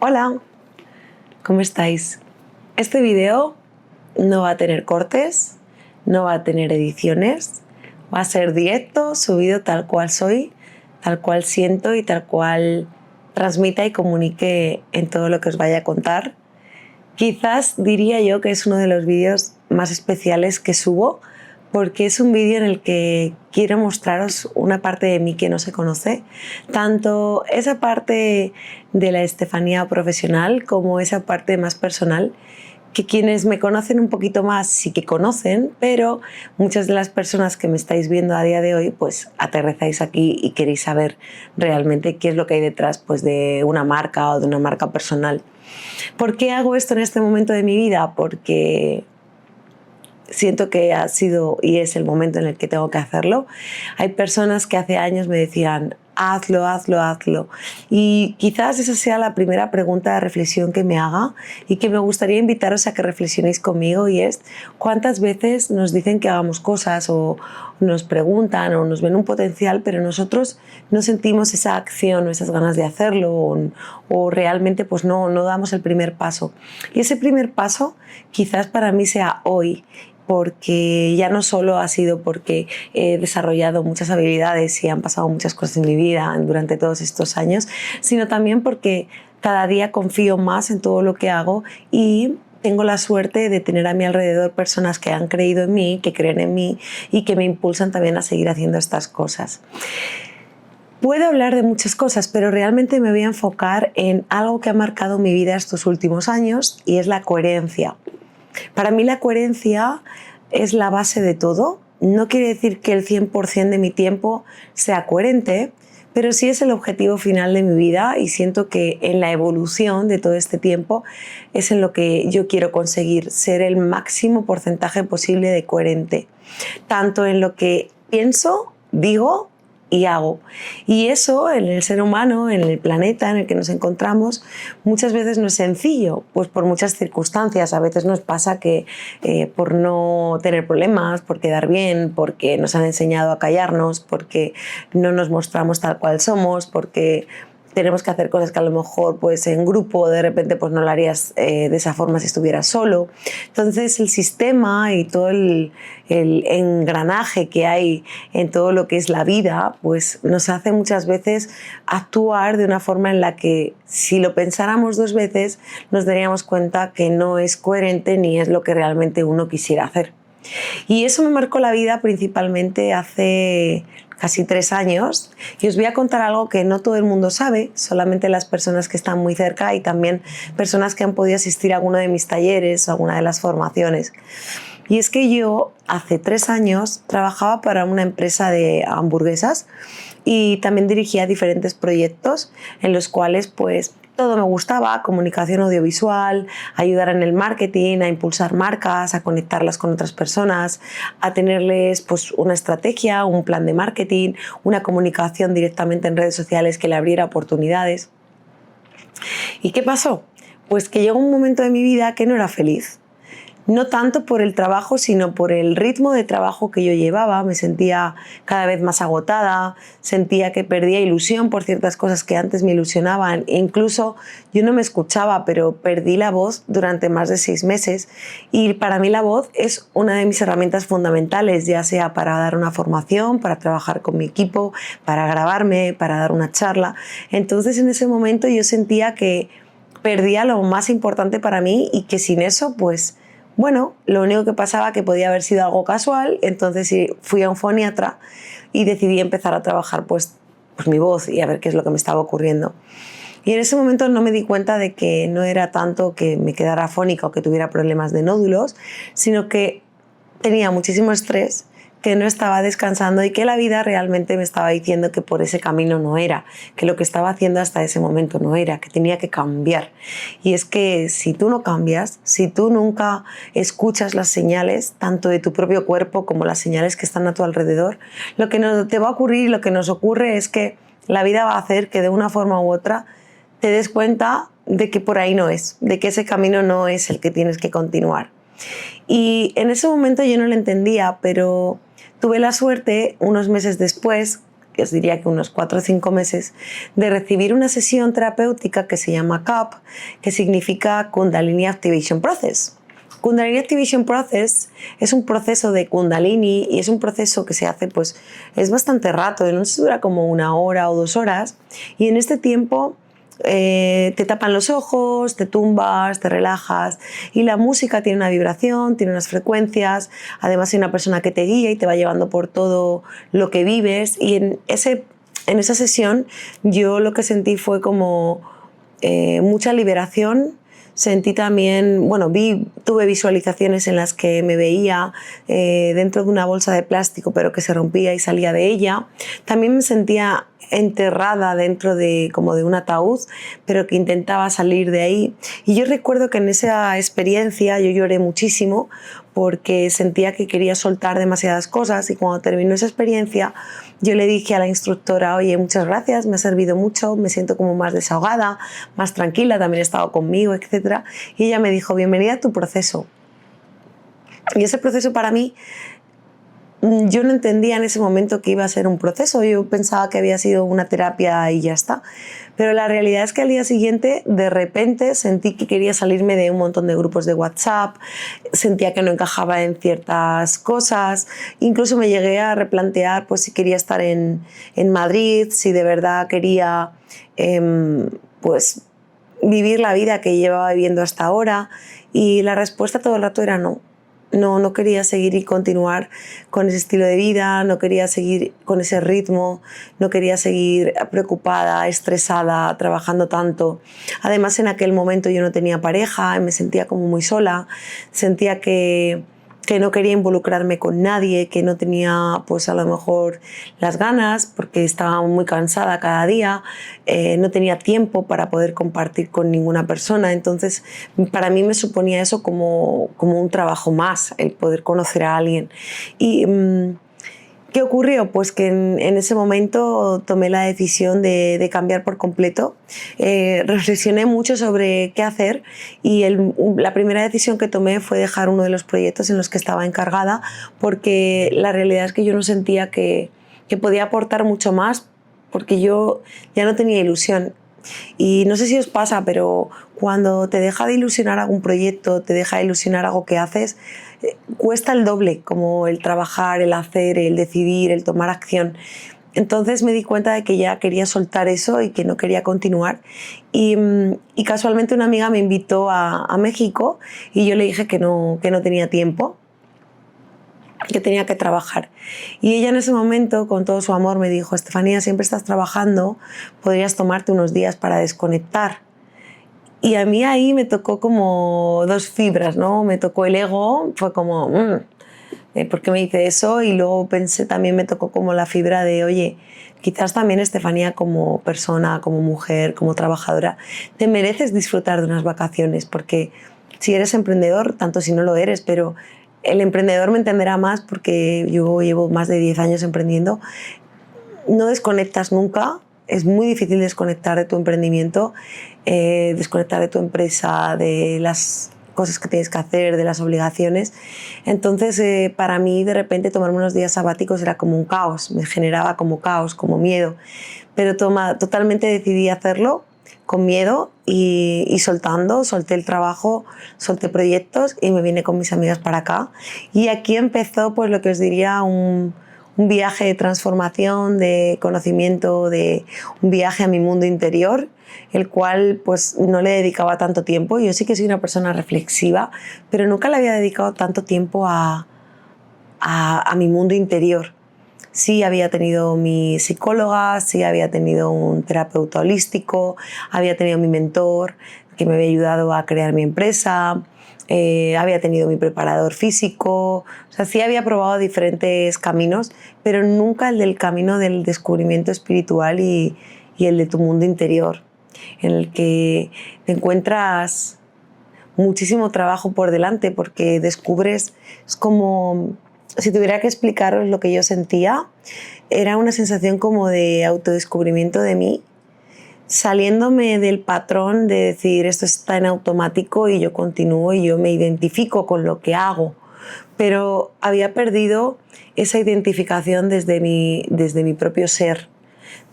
Hola, ¿cómo estáis? Este video no va a tener cortes, no va a tener ediciones, va a ser directo, subido tal cual soy, tal cual siento y tal cual transmita y comunique en todo lo que os vaya a contar. Quizás diría yo que es uno de los vídeos más especiales que subo, porque es un vídeo en el que quiero mostraros una parte de mí que no se conoce, tanto esa parte de la Estefanía profesional como esa parte más personal, que quienes me conocen un poquito más sí que conocen, pero muchas de las personas que me estáis viendo a día de hoy pues aterrizáis aquí y queréis saber realmente qué es lo que hay detrás pues, de una marca o de una marca personal. ¿Por qué hago esto en este momento de mi vida? Porque siento que ha sido y es el momento en el que tengo que hacerlo. Hay personas que hace años me decían, hazlo, hazlo, hazlo. Y quizás esa sea la primera pregunta de reflexión que me haga y que me gustaría invitaros a que reflexionéis conmigo, y es cuántas veces nos dicen que hagamos cosas o nos preguntan o nos ven un potencial, pero nosotros no sentimos esa acción o esas ganas de hacerlo o realmente pues no damos el primer paso. Y ese primer paso quizás para mí sea hoy, porque ya no solo ha sido porque he desarrollado muchas habilidades y han pasado muchas cosas en mi vida durante todos estos años, sino también porque cada día confío más en todo lo que hago y tengo la suerte de tener a mi alrededor personas que han creído en mí, que creen en mí y que me impulsan también a seguir haciendo estas cosas. Puedo hablar de muchas cosas, pero realmente me voy a enfocar en algo que ha marcado mi vida estos últimos años, y es la coherencia. Para mí la coherencia es la base de todo. No quiere decir que el 100% de mi tiempo sea coherente, pero sí es el objetivo final de mi vida, y siento que en la evolución de todo este tiempo es en lo que yo quiero conseguir, ser el máximo porcentaje posible de coherente, tanto en lo que pienso, digo y hago. Y eso en el ser humano, en el planeta en el que nos encontramos, muchas veces no es sencillo, pues por muchas circunstancias. A veces nos pasa que por no tener problemas, por quedar bien, porque nos han enseñado a callarnos, porque no nos mostramos tal cual somos, porque tenemos que hacer cosas que a lo mejor pues en grupo de repente pues no lo harías de esa forma si estuvieras solo. Entonces el sistema y todo el engranaje que hay en todo lo que es la vida pues nos hace muchas veces actuar de una forma en la que, si lo pensáramos dos veces, nos daríamos cuenta que no es coherente ni es lo que realmente uno quisiera hacer. Y eso me marcó la vida principalmente hace casi 3 años, y os voy a contar algo que no todo el mundo sabe, solamente las personas que están muy cerca y también personas que han podido asistir a alguno de mis talleres o a alguna de las formaciones. Y es que yo hace 3 años trabajaba para una empresa de hamburguesas y también dirigía diferentes proyectos en los cuales pues todo me gustaba: comunicación audiovisual, ayudar en el marketing, a impulsar marcas, a conectarlas con otras personas, a tenerles pues una estrategia, un plan de marketing, una comunicación directamente en redes sociales que le abriera oportunidades. ¿Y qué pasó? Pues que llegó un momento de mi vida que no era feliz. No tanto por el trabajo, sino por el ritmo de trabajo que yo llevaba. Me sentía cada vez más agotada, sentía que perdía ilusión por ciertas cosas que antes me ilusionaban. E incluso yo no me escuchaba, pero perdí la voz durante más de 6 meses. Y para mí la voz es una de mis herramientas fundamentales, ya sea para dar una formación, para trabajar con mi equipo, para grabarme, para dar una charla. Entonces en ese momento yo sentía que perdía lo más importante para mí y que sin eso pues bueno, lo único que pasaba que podía haber sido algo casual. Entonces fui a un foniatra y decidí empezar a trabajar pues mi voz y a ver qué es lo que me estaba ocurriendo. Y en ese momento no me di cuenta de que no era tanto que me quedara afónica o que tuviera problemas de nódulos, sino que tenía muchísimo estrés, que no estaba descansando y que la vida realmente me estaba diciendo que por ese camino no era, que lo que estaba haciendo hasta ese momento no era, que tenía que cambiar. Y es que si tú no cambias, si tú nunca escuchas las señales, tanto de tu propio cuerpo como las señales que están a tu alrededor, lo que no te va a ocurrir, lo que nos ocurre es que la vida va a hacer que de una forma u otra te des cuenta de que por ahí no es, de que ese camino no es el que tienes que continuar. Y en ese momento yo no lo entendía, pero tuve la suerte, unos meses después, que os diría que unos 4 o 5 meses, de recibir una sesión terapéutica que se llama CAP, que significa Kundalini Activation Process. Kundalini Activation Process es un proceso de Kundalini y es un proceso que se hace, pues, es bastante rato, no sé, dura como 1 hora o 2 horas, y en este tiempo te tapan los ojos, te tumbas, te relajas, y la música tiene una vibración, tiene unas frecuencias, además hay una persona que te guía y te va llevando por todo lo que vives, y en esa sesión yo lo que sentí fue como mucha liberación. Sentí también, bueno, tuve visualizaciones en las que me veía dentro de una bolsa de plástico, pero que se rompía y salía de ella. También me sentía enterrada dentro de como de un ataúd, pero que intentaba salir de ahí. Y yo recuerdo que en esa experiencia yo lloré muchísimo porque sentía que quería soltar demasiadas cosas, y cuando terminó esa experiencia yo le dije a la instructora: oye, muchas gracias, me ha servido mucho, me siento como más desahogada, más tranquila, también he estado conmigo, etc. Y ella me dijo: bienvenida a tu proceso. Y ese proceso para mí, yo no entendía en ese momento que iba a ser un proceso, yo pensaba que había sido una terapia y ya está. Pero la realidad es que al día siguiente, de repente, sentí que quería salirme de un montón de grupos de WhatsApp, sentía que no encajaba en ciertas cosas, incluso me llegué a replantear pues si quería estar en Madrid, si de verdad quería pues vivir la vida que llevaba viviendo hasta ahora, y la respuesta todo el rato era no. No quería seguir y continuar con ese estilo de vida, no quería seguir con ese ritmo, no quería seguir preocupada, estresada, trabajando tanto. Además, en aquel momento yo no tenía pareja, me sentía como muy sola, sentía que no quería involucrarme con nadie, que no tenía pues a lo mejor las ganas porque estaba muy cansada cada día, no tenía tiempo para poder compartir con ninguna persona. Entonces para mí me suponía eso como un trabajo más, el poder conocer a alguien. Y ¿qué ocurrió? Pues que en ese momento tomé la decisión de cambiar por completo. Reflexioné mucho sobre qué hacer, y la primera decisión que tomé fue dejar uno de los proyectos en los que estaba encargada, porque la realidad es que yo no sentía que podía aportar mucho más, porque yo ya no tenía ilusión. Y no sé si os pasa, pero cuando te deja de ilusionar algún proyecto, te deja de ilusionar algo que haces, cuesta el doble, como el trabajar, el hacer, el decidir, el tomar acción. Entonces me di cuenta de que ya quería soltar eso y que no quería continuar. Y casualmente una amiga me invitó a México, y yo le dije que no tenía tiempo, que tenía que trabajar. Y ella en ese momento, con todo su amor, me dijo: Estefanía, siempre estás trabajando, podrías tomarte unos días para desconectar. Y a mí ahí me tocó como dos fibras, ¿no? Me tocó el ego, fue como, ¿por qué me dice eso? Y luego pensé, también me tocó como la fibra de, oye, quizás también, Estefanía, como persona, como mujer, como trabajadora, te mereces disfrutar de unas vacaciones, porque si eres emprendedor, tanto si no lo eres, pero el emprendedor me entenderá más porque yo llevo más de 10 años emprendiendo, no desconectas nunca. Es muy difícil desconectar de tu emprendimiento, desconectar de tu empresa, de las cosas que tienes que hacer, de las obligaciones. Entonces, para mí, de repente, tomarme unos días sabáticos era como un caos, me generaba como caos, como miedo. Pero totalmente decidí hacerlo con miedo y solté el trabajo, solté proyectos y me vine con mis amigas para acá. Y aquí empezó pues lo que os diría un viaje de transformación, de conocimiento, de un viaje a mi mundo interior, el cual pues no le dedicaba tanto tiempo. Yo sí que soy una persona reflexiva, pero nunca le había dedicado tanto tiempo a mi mundo interior. Sí había tenido mi psicóloga, sí había tenido un terapeuta holístico, había tenido mi mentor que me había ayudado a crear mi empresa, había tenido mi preparador físico, o sea, sí había probado diferentes caminos, pero nunca el del camino del descubrimiento espiritual y el de tu mundo interior, en el que te encuentras muchísimo trabajo por delante, porque descubres, es como, si tuviera que explicaros lo que yo sentía, era una sensación como de autodescubrimiento de mí, saliéndome del patrón de decir esto está en automático y yo continúo y yo me identifico con lo que hago, pero había perdido esa identificación desde mi propio ser,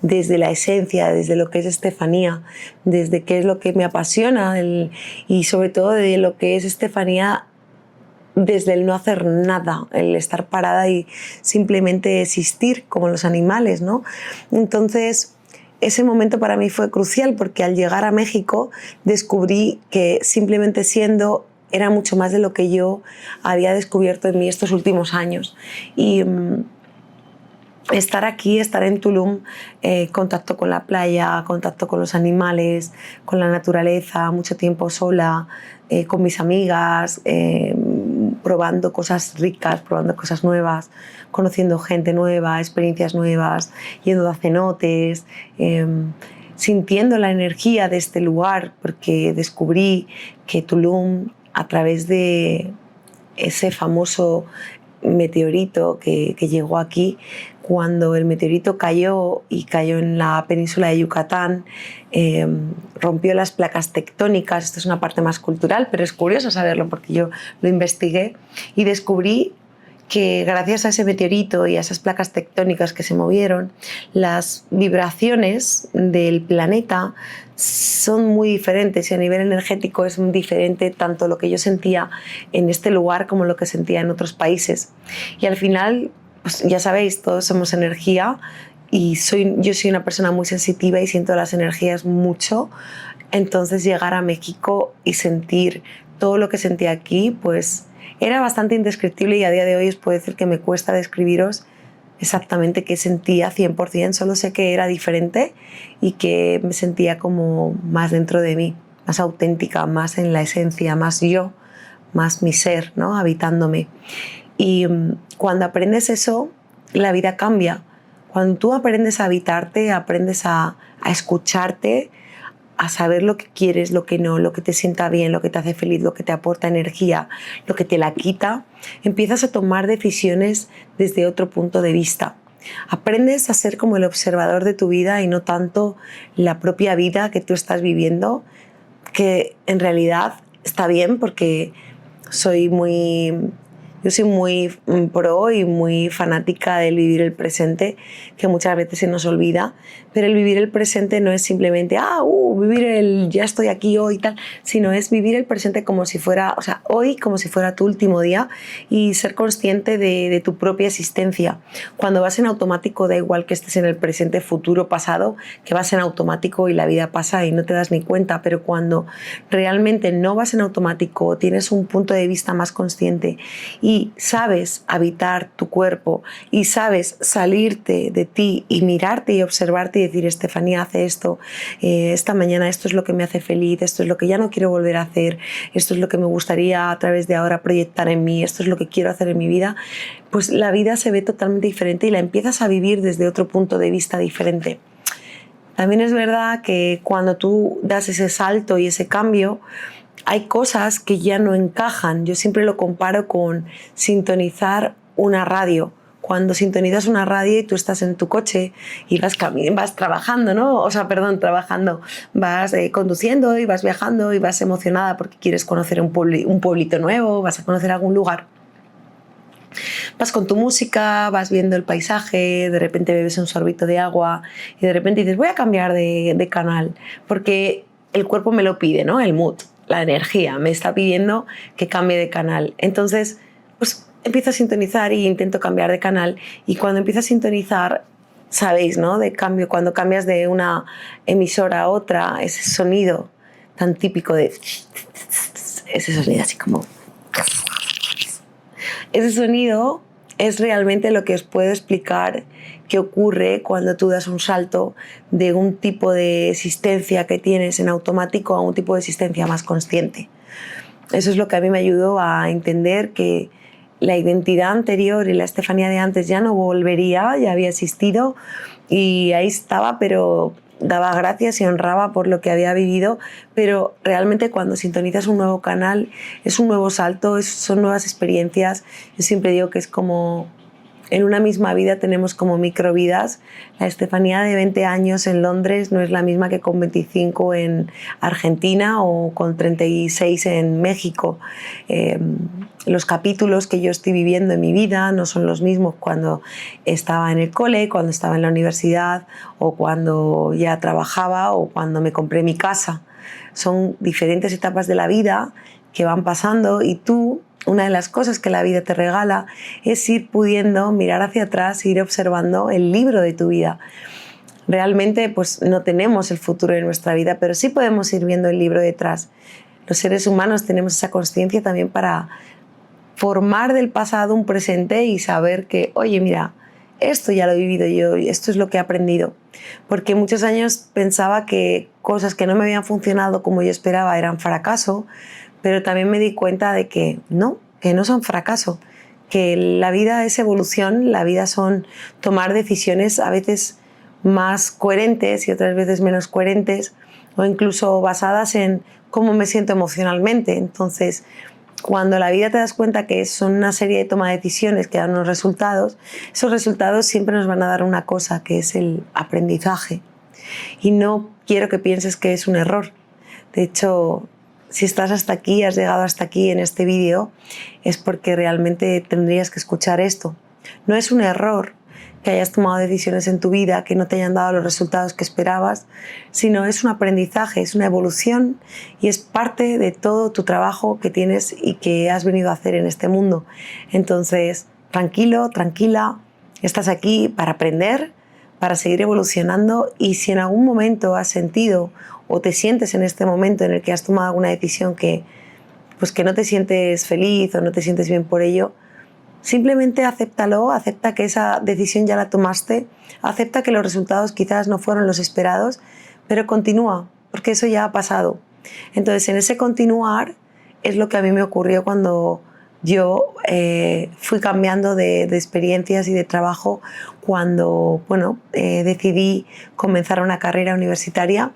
desde la esencia, desde lo que es Estefanía, desde qué es lo que me apasiona y sobre todo de lo que es Estefanía desde el no hacer nada, el estar parada y simplemente existir como los animales, ¿no? Entonces, ese momento para mí fue crucial porque al llegar a México descubrí que simplemente siendo era mucho más de lo que yo había descubierto en mí estos últimos años. Y estar aquí, estar en Tulum, contacto con la playa, contacto con los animales, con la naturaleza, mucho tiempo sola, con mis amigas, probando cosas ricas, probando cosas nuevas, conociendo gente nueva, experiencias nuevas, yendo a cenotes, sintiendo la energía de este lugar, porque descubrí que Tulum, a través de ese famoso meteorito que llegó aquí, cuando el meteorito cayó y cayó en la península de Yucatán, rompió las placas tectónicas. Esto es una parte más cultural, pero es curioso saberlo porque yo lo investigué y descubrí que gracias a ese meteorito y a esas placas tectónicas que se movieron, las vibraciones del planeta son muy diferentes y a nivel energético es muy diferente tanto lo que yo sentía en este lugar como lo que sentía en otros países. Y al final, pues ya sabéis, todos somos energía y yo soy una persona muy sensitiva y siento las energías mucho. Entonces llegar a México y sentir todo lo que sentí aquí, pues era bastante indescriptible y a día de hoy os puedo decir que me cuesta describiros exactamente qué sentía 100%, solo sé que era diferente y que me sentía como más dentro de mí, más auténtica, más en la esencia, más yo, más mi ser, ¿no? Habitándome. Y cuando aprendes eso, la vida cambia. Cuando tú aprendes a habitarte, aprendes a escucharte, a saber lo que quieres, lo que no, lo que te sienta bien, lo que te hace feliz, lo que te aporta energía, lo que te la quita, empiezas a tomar decisiones desde otro punto de vista. Aprendes a ser como el observador de tu vida y no tanto la propia vida que tú estás viviendo, que en realidad está bien porque yo soy muy pro y muy fanática del vivir el presente, que muchas veces se nos olvida, pero el vivir el presente no es simplemente vivir el ya estoy aquí hoy y tal, sino es vivir el presente como si fuera, o sea, hoy como si fuera tu último día y ser consciente de tu propia existencia. Cuando vas en automático, da igual que estés en el presente, futuro, pasado, que vas en automático y la vida pasa y no te das ni cuenta, pero cuando realmente no vas en automático, tienes un punto de vista más consciente y sabes habitar tu cuerpo y sabes salirte de ti y mirarte y observarte y decir, Estefanía hace esto, esta mañana esto es lo que me hace feliz, esto es lo que ya no quiero volver a hacer, esto es lo que me gustaría a través de ahora proyectar en mí, esto es lo que quiero hacer en mi vida, pues la vida se ve totalmente diferente y la empiezas a vivir desde otro punto de vista diferente. También es verdad que cuando tú das ese salto y ese cambio, hay cosas que ya no encajan. Yo siempre lo comparo con sintonizar una radio. Cuando sintonizas una radio y tú estás en tu coche y vas trabajando, ¿no? O sea, perdón, trabajando, vas conduciendo y vas viajando y vas emocionada porque quieres conocer un pueblito nuevo, vas a conocer algún lugar. Vas con tu música, vas viendo el paisaje, de repente bebes un sorbito de agua y de repente dices, voy a cambiar de canal porque el cuerpo me lo pide, ¿no? El mood, la energía me está pidiendo que cambie de canal. Entonces, pues empiezo a sintonizar y intento cambiar de canal y cuando empiezo a sintonizar, sabéis, ¿no? Cuando cambias de una emisora a otra, ese sonido tan típico de... ese sonido así como... Ese sonido es realmente lo que os puedo explicar que ocurre cuando tú das un salto de un tipo de existencia que tienes en automático a un tipo de existencia más consciente. Eso es lo que a mí me ayudó a entender que la identidad anterior y la Estefanía de antes ya no volvería, ya había existido y ahí estaba, pero daba gracias y honraba por lo que había vivido, pero realmente cuando sintonizas un nuevo canal es un nuevo salto, son nuevas experiencias. Yo siempre digo que es como en una misma vida tenemos como microvidas. La Estefanía de 20 años en Londres no es la misma que con 25 en Argentina o con 36 en México. Los capítulos que yo estoy viviendo en mi vida no son los mismos cuando estaba en el cole, cuando estaba en la universidad o cuando ya trabajaba o cuando me compré mi casa. Son diferentes etapas de la vida que van pasando y tú, una de las cosas que la vida te regala es ir pudiendo mirar hacia atrás e ir observando el libro de tu vida. Realmente pues no tenemos el futuro de nuestra vida, pero sí podemos ir viendo el libro detrás. Los seres humanos tenemos esa consciencia también para formar del pasado un presente y saber que, oye, mira, esto ya lo he vivido yo y esto es lo que he aprendido. Porque muchos años pensaba que cosas que no me habían funcionado como yo esperaba eran fracaso, pero también me di cuenta de que no son fracaso, que la vida es evolución, la vida son tomar decisiones a veces más coherentes y otras veces menos coherentes o incluso basadas en cómo me siento emocionalmente. Entonces, cuando la vida te das cuenta que son una serie de toma de decisiones que dan unos resultados, esos resultados siempre nos van a dar una cosa, que es el aprendizaje. Y no quiero que pienses que es un error. De hecho, si estás hasta aquí, has llegado hasta aquí en este vídeo, es porque realmente tendrías que escuchar esto. No es un error que hayas tomado decisiones en tu vida que no te hayan dado los resultados que esperabas, sino es un aprendizaje, es una evolución y es parte de todo tu trabajo que tienes y que has venido a hacer en este mundo. Entonces, tranquilo, tranquila, estás aquí para aprender, para seguir evolucionando y si en algún momento has sentido o te sientes en este momento en el que has tomado alguna decisión que no te sientes feliz o no te sientes bien por ello, simplemente acéptalo, acepta que esa decisión ya la tomaste, acepta que los resultados quizás no fueron los esperados, pero continúa, porque eso ya ha pasado. Entonces, en ese continuar es lo que a mí me ocurrió cuando yo fui cambiando de experiencias y de trabajo cuando decidí comenzar una carrera universitaria.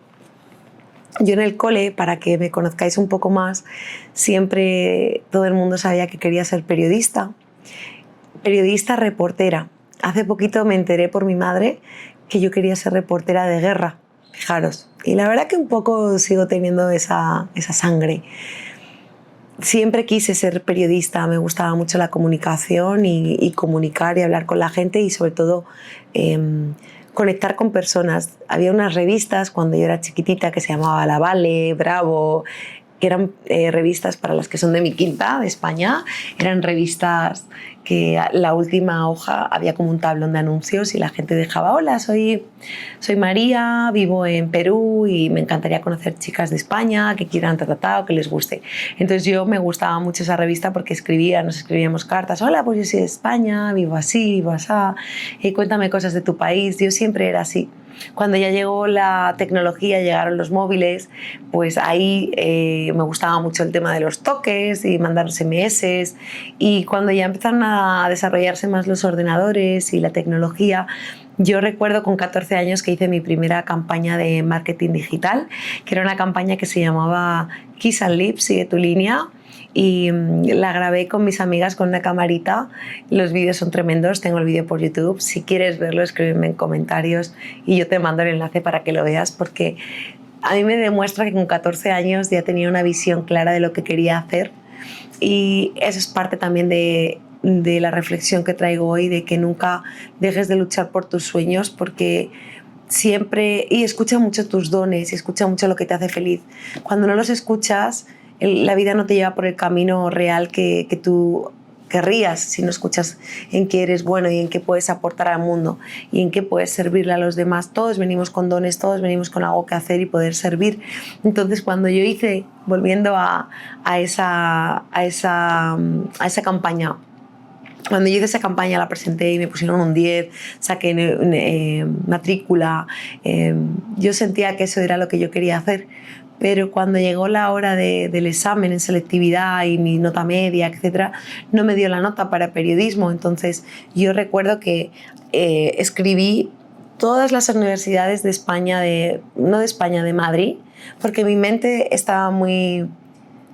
Yo en el cole, para que me conozcáis un poco más, siempre todo el mundo sabía que quería ser periodista, reportera. Hace poquito me enteré por mi madre que yo quería ser reportera de guerra, fijaros. Y la verdad que un poco sigo teniendo esa sangre. Siempre quise ser periodista, me gustaba mucho la comunicación y comunicar y hablar con la gente y sobre todo conectar con personas. Había unas revistas cuando yo era chiquitita que se llamaba La Vale, Bravo, que eran revistas para las que son de mi quinta, de España. Eran revistas que la última hoja había como un tablón de anuncios y la gente dejaba: hola, soy María, vivo en Perú y me encantaría conocer chicas de España que quieran o que les guste. Entonces yo me gustaba mucho esa revista porque nos escribíamos cartas: hola, pues yo soy de España, vivo así, vivo asá, cuéntame cosas de tu país. Yo siempre era así. Cuando ya llegó la tecnología, llegaron los móviles, pues ahí me gustaba mucho el tema de los toques y mandar SMS, y cuando ya empezaron a desarrollarse más los ordenadores y la tecnología, yo recuerdo con 14 años que hice mi primera campaña de marketing digital, que era una campaña que se llamaba Kiss and Lips, sigue tu línea, y la grabé con mis amigas con una camarita. Los vídeos son tremendos, tengo el vídeo por YouTube. Si quieres verlo, escríbeme en comentarios y yo te mando el enlace para que lo veas, porque a mí me demuestra que con 14 años ya tenía una visión clara de lo que quería hacer, y eso es parte también de la reflexión que traigo hoy, de que nunca dejes de luchar por tus sueños, porque siempre, y escucha mucho tus dones y escucha mucho lo que te hace feliz. Cuando no los escuchas, la vida no te lleva por el camino real que tú querrías, si no escuchas en qué eres bueno y en qué puedes aportar al mundo y en qué puedes servirle a los demás. Todos venimos con dones, todos venimos con algo que hacer y poder servir. Entonces, cuando yo hice, volviendo a esa campaña, cuando yo hice esa campaña, la presenté y me pusieron un 10, saqué matrícula, yo sentía que eso era lo que yo quería hacer. Pero cuando llegó la hora del examen en selectividad y mi nota media, etc., no me dio la nota para periodismo. Entonces yo recuerdo que escribí todas las universidades de España, no de España, de Madrid, porque mi mente estaba muy...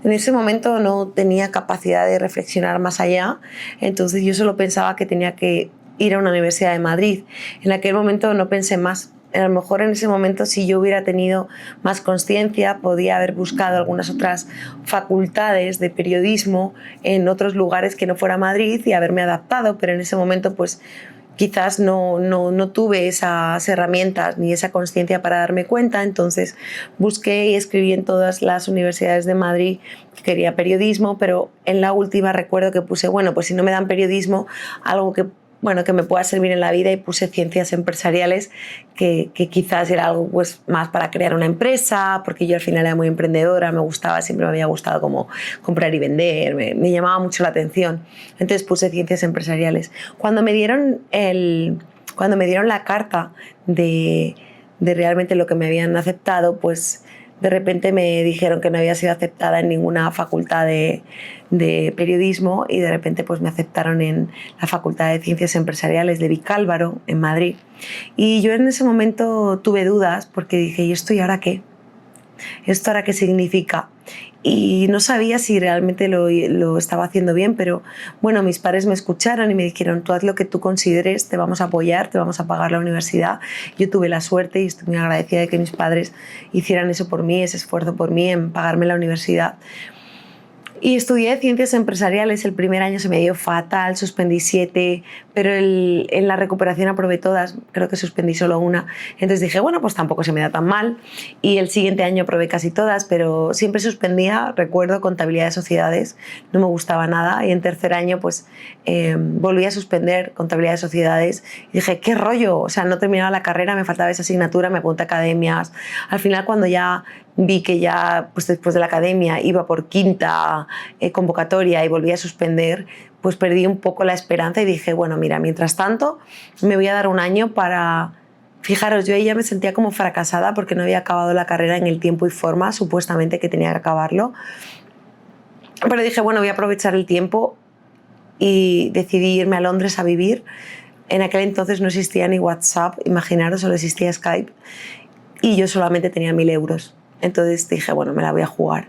En ese momento no tenía capacidad de reflexionar más allá, entonces yo solo pensaba que tenía que ir a una universidad de Madrid. En aquel momento no pensé más. A lo mejor en ese momento, si yo hubiera tenido más conciencia, podía haber buscado algunas otras facultades de periodismo en otros lugares que no fuera Madrid y haberme adaptado, pero en ese momento pues quizás no tuve esas herramientas ni esa conciencia para darme cuenta, entonces busqué y escribí en todas las universidades de Madrid que quería periodismo, pero en la última recuerdo que puse, bueno, pues si no me dan periodismo, algo que me pueda servir en la vida, y puse ciencias empresariales, que quizás era algo pues más para crear una empresa, porque yo al final era muy emprendedora, siempre me había gustado como comprar y vender, me llamaba mucho la atención. Entonces puse ciencias empresariales. Cuando me dieron la carta de realmente lo que me habían aceptado, pues de repente me dijeron que no había sido aceptada en ninguna facultad de periodismo, y de repente pues me aceptaron en la Facultad de Ciencias Empresariales de Vicálvaro, en Madrid. Y yo en ese momento tuve dudas porque dije, ¿y esto y ahora qué? ¿Esto ahora qué significa? Y no sabía si realmente lo estaba haciendo bien, pero bueno, mis padres me escucharon y me dijeron, tú haz lo que tú consideres, te vamos a apoyar, te vamos a pagar la universidad. Yo tuve la suerte y estoy muy agradecida de que mis padres hicieran eso por mí, ese esfuerzo por mí en pagarme la universidad. Y estudié ciencias empresariales. El primer año se me dio fatal, suspendí 7, pero en la recuperación aprobé todas, creo que suspendí solo una. Entonces dije, bueno, pues tampoco se me da tan mal. Y el siguiente año aprobé casi todas, pero siempre suspendía, recuerdo, contabilidad de sociedades, no me gustaba nada. Y en tercer año pues volví a suspender contabilidad de sociedades y dije, ¿qué rollo? O sea, no terminaba la carrera, me faltaba esa asignatura, me apunté a academias. Al final, cuando ya vi que ya pues después de la academia iba por quinta convocatoria y volví a suspender, pues perdí un poco la esperanza y dije, bueno, mira, mientras tanto me voy a dar un año para... Fijaros, yo ahí ya me sentía como fracasada porque no había acabado la carrera en el tiempo y forma supuestamente que tenía que acabarlo, pero dije, bueno, voy a aprovechar el tiempo y decidí irme a Londres a vivir. En aquel entonces no existía ni WhatsApp, imaginaros, solo existía Skype, y yo solamente tenía 1.000 euros. Entonces dije, bueno, me la voy a jugar.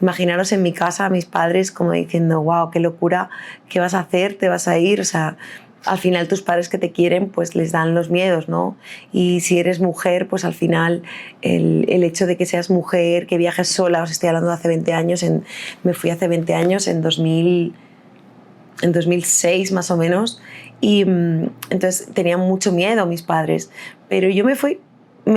Imaginaros en mi casa a mis padres como diciendo, wow, qué locura, ¿qué vas a hacer? ¿Te vas a ir? O sea, al final tus padres que te quieren pues les dan los miedos, ¿no? Y si eres mujer, pues al final el hecho de que seas mujer, que viajes sola, os estoy hablando de hace 20 años, me fui hace 20 años, en 2006 más o menos, y entonces tenían mucho miedo mis padres, pero yo me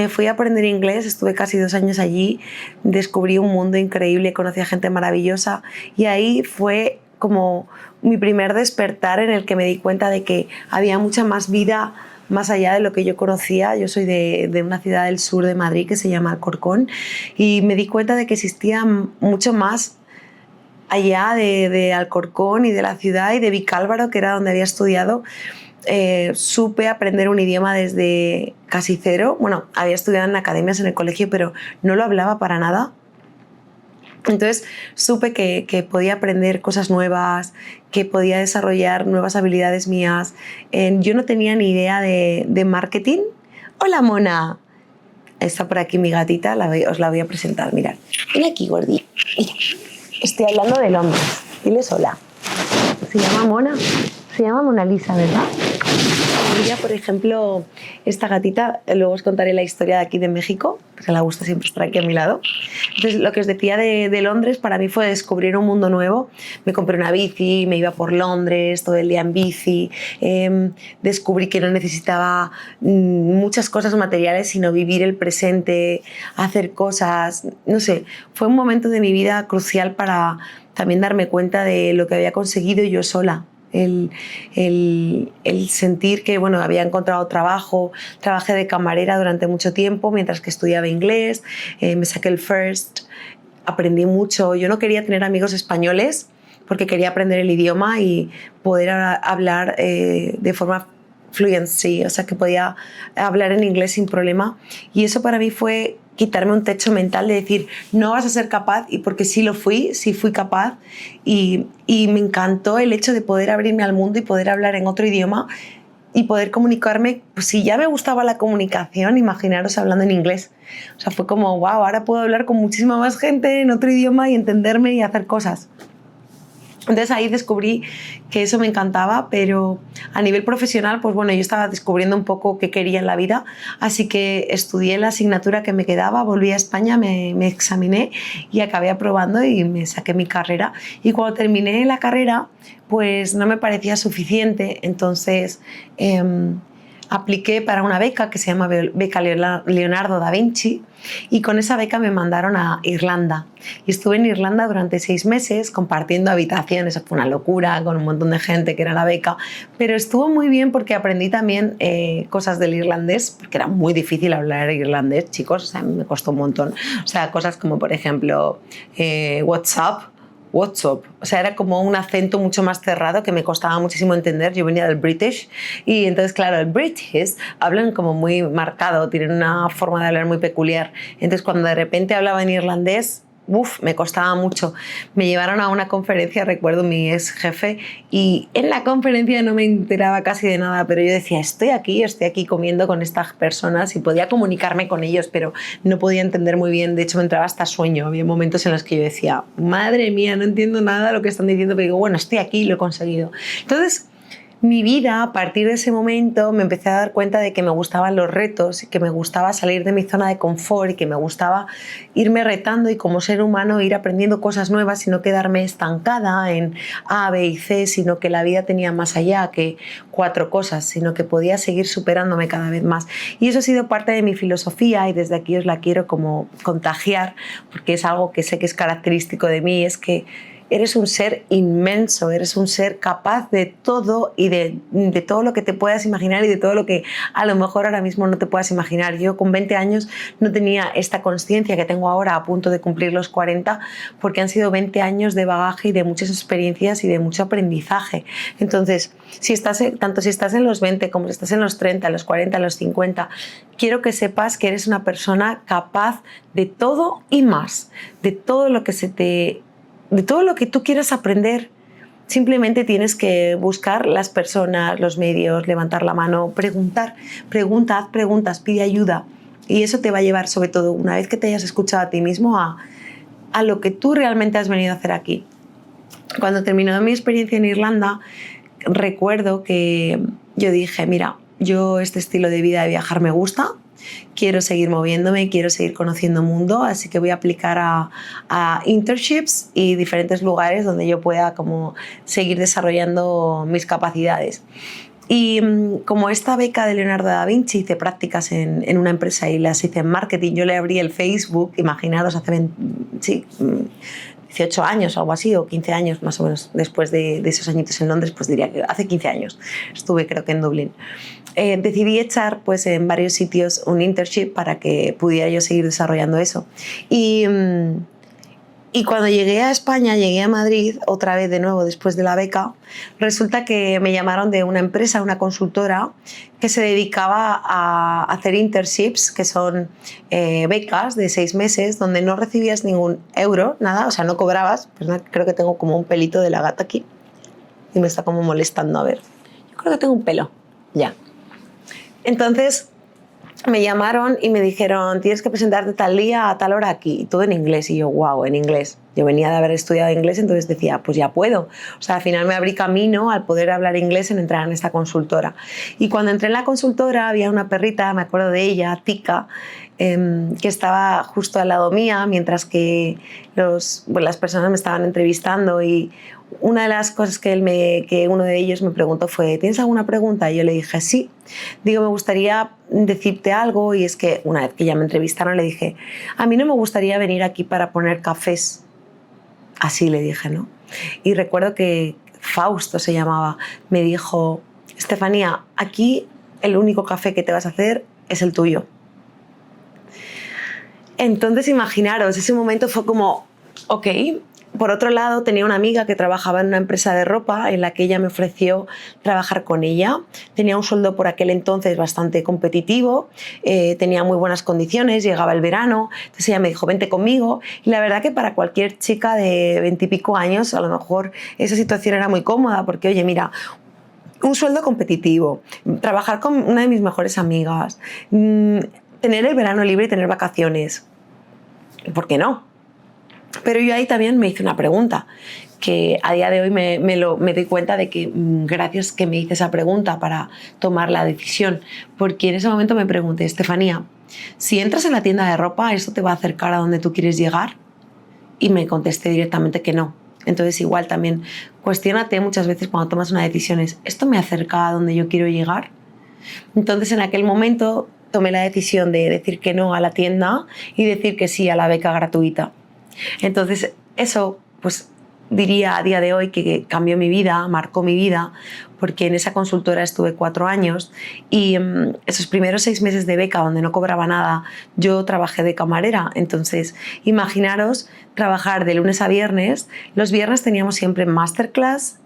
fui a aprender inglés, estuve casi 2 años allí, descubrí un mundo increíble, conocí a gente maravillosa, y ahí fue como mi primer despertar en el que me di cuenta de que había mucha más vida más allá de lo que yo conocía. Yo soy de una ciudad del sur de Madrid que se llama Alcorcón, y me di cuenta de que existía mucho más allá de Alcorcón y de la ciudad y de Vicálvaro, que era donde había estudiado. Supe aprender un idioma desde casi cero. Bueno, había estudiado en academias en el colegio, pero no lo hablaba para nada. Entonces supe que podía aprender cosas nuevas, que podía desarrollar nuevas habilidades mías. Yo no tenía ni idea de marketing. ¡Hola, Mona! Está por aquí mi gatita, os la voy a presentar. Mirad, ven aquí, gordita. Mira, estoy hablando de Londres. Diles hola. Se llama Mona. Se llama Mona Lisa, ¿verdad? Ella, por ejemplo, esta gatita, luego os contaré la historia de aquí de México, porque le gusta siempre estar aquí a mi lado. Entonces, lo que os decía de Londres, para mí fue descubrir un mundo nuevo. Me compré una bici, me iba por Londres todo el día en bici. Descubrí que no necesitaba muchas cosas materiales, sino vivir el presente, hacer cosas. No sé, fue un momento de mi vida crucial para también darme cuenta de lo que había conseguido yo sola. El sentir que bueno, había encontrado trabajo. Trabajé de camarera durante mucho tiempo mientras que estudiaba inglés, me saqué el first, aprendí mucho. Yo no quería tener amigos españoles porque quería aprender el idioma y poder hablar de forma fluency, o sea que podía hablar en inglés sin problema, y eso para mí fue quitarme un techo mental de decir, no vas a ser capaz, y porque sí lo fui, sí fui capaz, y me encantó el hecho de poder abrirme al mundo y poder hablar en otro idioma y poder comunicarme. Pues si ya me gustaba la comunicación, imaginaros hablando en inglés. O sea, fue como, wow, ahora puedo hablar con muchísima más gente en otro idioma y entenderme y hacer cosas. Entonces ahí descubrí que eso me encantaba, pero a nivel profesional, pues bueno, yo estaba descubriendo un poco qué quería en la vida, así que estudié la asignatura que me quedaba, volví a España, me examiné y acabé aprobando y me saqué mi carrera. Y cuando terminé la carrera, pues no me parecía suficiente, entonces apliqué para una beca que se llama Beca Leonardo da Vinci, y con esa beca me mandaron a Irlanda. Y estuve en Irlanda durante 6 meses compartiendo habitaciones. Eso fue una locura con un montón de gente que era la beca, pero estuvo muy bien porque aprendí también cosas del irlandés, porque era muy difícil hablar irlandés, chicos, o sea, me costó un montón. O sea, cosas como, por ejemplo, WhatsApp, o sea, era como un acento mucho más cerrado que me costaba muchísimo entender. Yo venía del British y entonces, claro, el British hablan como muy marcado, tienen una forma de hablar muy peculiar. Entonces, cuando de repente hablaba en irlandés, me costaba mucho. Me llevaron a una conferencia, recuerdo, mi ex jefe, y en la conferencia no me enteraba casi de nada, pero yo decía, estoy aquí comiendo con estas personas, y podía comunicarme con ellos, pero no podía entender muy bien. De hecho, me entraba hasta sueño. Había momentos en los que yo decía, madre mía, no entiendo nada de lo que están diciendo, pero digo, bueno, estoy aquí, lo he conseguido. Entonces, mi vida, a partir de ese momento, me empecé a dar cuenta de que me gustaban los retos, que me gustaba salir de mi zona de confort y que me gustaba irme retando y, como ser humano, ir aprendiendo cosas nuevas y no quedarme estancada en A, B y C, sino que la vida tenía más allá que 4 cosas, sino que podía seguir superándome cada vez más. Y eso ha sido parte de mi filosofía, y desde aquí os la quiero como contagiar, porque es algo que sé que es característico de mí, es que eres un ser inmenso, eres un ser capaz de todo y de todo lo que te puedas imaginar y de todo lo que a lo mejor ahora mismo no te puedas imaginar. Yo con 20 años no tenía esta conciencia que tengo ahora, a punto de cumplir los 40, porque han sido 20 años de bagaje y de muchas experiencias y de mucho aprendizaje. Entonces, tanto si estás en los 20 como si estás en los 30, en los 40, en los 50, quiero que sepas que eres una persona capaz de todo y más, de todo lo que tú quieras aprender. Simplemente tienes que buscar las personas, los medios, levantar la mano, haz preguntas, pide ayuda, y eso te va a llevar, sobre todo una vez que te hayas escuchado a ti mismo, a lo que tú realmente has venido a hacer aquí. Cuando terminó mi experiencia en Irlanda, recuerdo que yo dije, mira, yo este estilo de vida de viajar me gusta, quiero seguir moviéndome, quiero seguir conociendo mundo, así que voy a aplicar a internships y diferentes lugares donde yo pueda como seguir desarrollando mis capacidades. Y como esta beca de Leonardo da Vinci, hice prácticas en una empresa y las hice en marketing. Yo le abrí el Facebook, imaginaros, hace 18 años o algo así, o 15 años más o menos, después de esos añitos en Londres, pues diría que hace 15 años estuve, creo que en Dublín. Decidí echar pues en varios sitios un internship para que pudiera yo seguir desarrollando eso. Y cuando llegué a España, llegué a Madrid otra vez de nuevo después de la beca, resulta que me llamaron de una empresa, una consultora, que se dedicaba a hacer internships, que son becas de 6 meses donde no recibías ningún euro, nada, o sea, no cobrabas. Pues creo que tengo como un pelito de la gata aquí y me está como molestando. A ver, yo creo que tengo un pelo, ya. Entonces me llamaron y me dijeron, tienes que presentarte tal día a tal hora aquí, y todo en inglés. Y yo, wow, en inglés. Yo venía de haber estudiado inglés, entonces decía, pues ya puedo. O sea, al final me abrí camino al poder hablar inglés en entrar en esta consultora. Y cuando entré en la consultora había una perrita, me acuerdo de ella, Tika, que estaba justo al lado mía, mientras que las personas me estaban entrevistando, y una de las cosas que uno de ellos me preguntó fue, ¿tienes alguna pregunta? Y yo le dije, sí. Digo, me gustaría decirte algo, y es que una vez que ya me entrevistaron le dije, a mí no me gustaría venir aquí para poner cafés. Así le dije, ¿no? Y recuerdo que Fausto se llamaba, me dijo, Estefanía, aquí el único café que te vas a hacer es el tuyo. Entonces, imaginaros, ese momento fue como, ok. Por otro lado, tenía una amiga que trabajaba en una empresa de ropa en la que ella me ofreció trabajar con ella. Tenía un sueldo por aquel entonces bastante competitivo, tenía muy buenas condiciones, llegaba el verano, entonces ella me dijo, vente conmigo. Y la verdad que para cualquier chica de 20 y pico años, a lo mejor esa situación era muy cómoda, porque, oye, mira, un sueldo competitivo, trabajar con una de mis mejores amigas, tener el verano libre y tener vacaciones. ¿Por qué no? Pero yo ahí también me hice una pregunta, que a día de hoy me doy cuenta de que gracias que me hice esa pregunta para tomar la decisión, porque en ese momento me pregunté, Estefanía, si entras en la tienda de ropa, ¿esto te va a acercar a donde tú quieres llegar? Y me contesté directamente que no. Entonces igual también cuestiónate muchas veces cuando tomas una decisión, ¿esto me acerca a donde yo quiero llegar? Entonces en aquel momento tomé la decisión de decir que no a la tienda y decir que sí a la beca gratuita. Entonces eso, pues diría a día de hoy que cambió mi vida, marcó mi vida, porque en esa consultora estuve 4 años y esos primeros 6 meses de beca donde no cobraba nada, yo trabajé de camarera. Entonces, imaginaros trabajar de lunes a viernes. Los viernes teníamos siempre masterclass,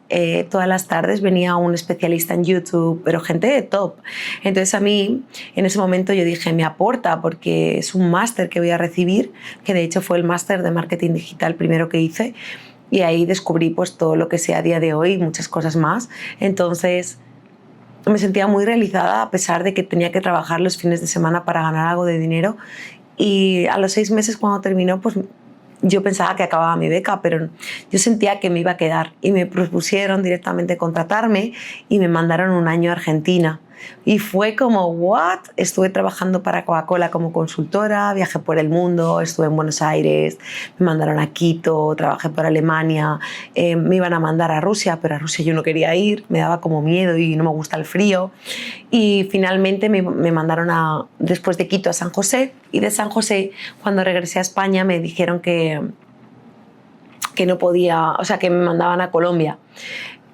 todas las tardes venía un especialista en YouTube, pero gente de top. Entonces a mí, en ese momento yo dije, me aporta porque es un máster que voy a recibir, que de hecho fue el máster de marketing digital primero que hice, y ahí descubrí pues todo lo que sé a día de hoy y muchas cosas más. Entonces me sentía muy realizada a pesar de que tenía que trabajar los fines de semana para ganar algo de dinero. Y a los 6 meses cuando terminó, pues yo pensaba que acababa mi beca, pero yo sentía que me iba a quedar y me propusieron directamente contratarme y me mandaron un año a Argentina. Y fue como, ¿what? Estuve trabajando para Coca-Cola como consultora, viajé por el mundo, estuve en Buenos Aires, me mandaron a Quito, trabajé por Alemania, me iban a mandar a Rusia, pero a Rusia yo no quería ir, me daba como miedo y no me gusta el frío. Y finalmente me mandaron después de Quito a San José, y de San José, cuando regresé a España, me dijeron que no podía, o sea, que me mandaban a Colombia.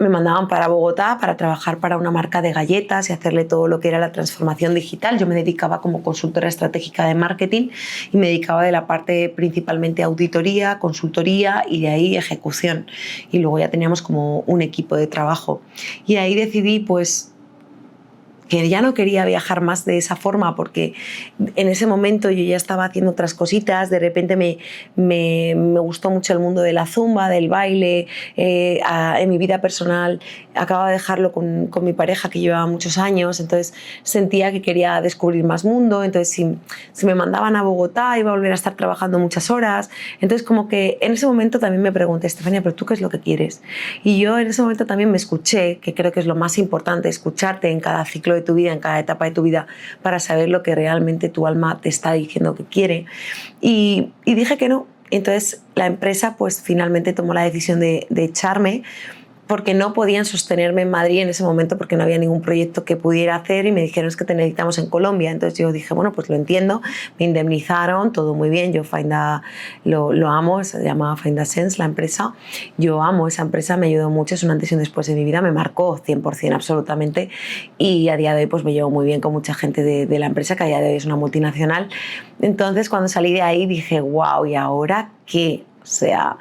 Me mandaban para Bogotá para trabajar para una marca de galletas y hacerle todo lo que era la transformación digital. Yo me dedicaba como consultora estratégica de marketing y me dedicaba de la parte principalmente auditoría, consultoría y de ahí ejecución. Y luego ya teníamos como un equipo de trabajo. Y ahí decidí pues que ya no quería viajar más de esa forma, porque en ese momento yo ya estaba haciendo otras cositas. De repente me gustó mucho el mundo de la zumba, del baile. En mi vida personal acababa de dejarlo con mi pareja, que llevaba muchos años, entonces sentía que quería descubrir más mundo. Entonces si me mandaban a Bogotá iba a volver a estar trabajando muchas horas. Entonces como que en ese momento también me pregunté, Estefanía, ¿pero tú qué es lo que quieres? Y yo en ese momento también me escuché, que creo que es lo más importante, escucharte en cada ciclo de tu vida, en cada etapa de tu vida, para saber lo que realmente tu alma te está diciendo que quiere. Y dije que no. Entonces la empresa pues finalmente tomó la decisión de echarme, porque no podían sostenerme en Madrid en ese momento, porque no había ningún proyecto que pudiera hacer, y me dijeron, es que te necesitamos en Colombia. Entonces yo dije, bueno, pues lo entiendo, me indemnizaron, todo muy bien. Yo Fainda lo amo, se llama Fainda Sense la empresa. Yo amo esa empresa, me ayudó mucho, es un antes y un después de mi vida, me marcó 100% absolutamente, y a día de hoy pues me llevo muy bien con mucha gente de la empresa, que a día de hoy es una multinacional. Entonces cuando salí de ahí dije, wow, ¿y ahora qué? O sea,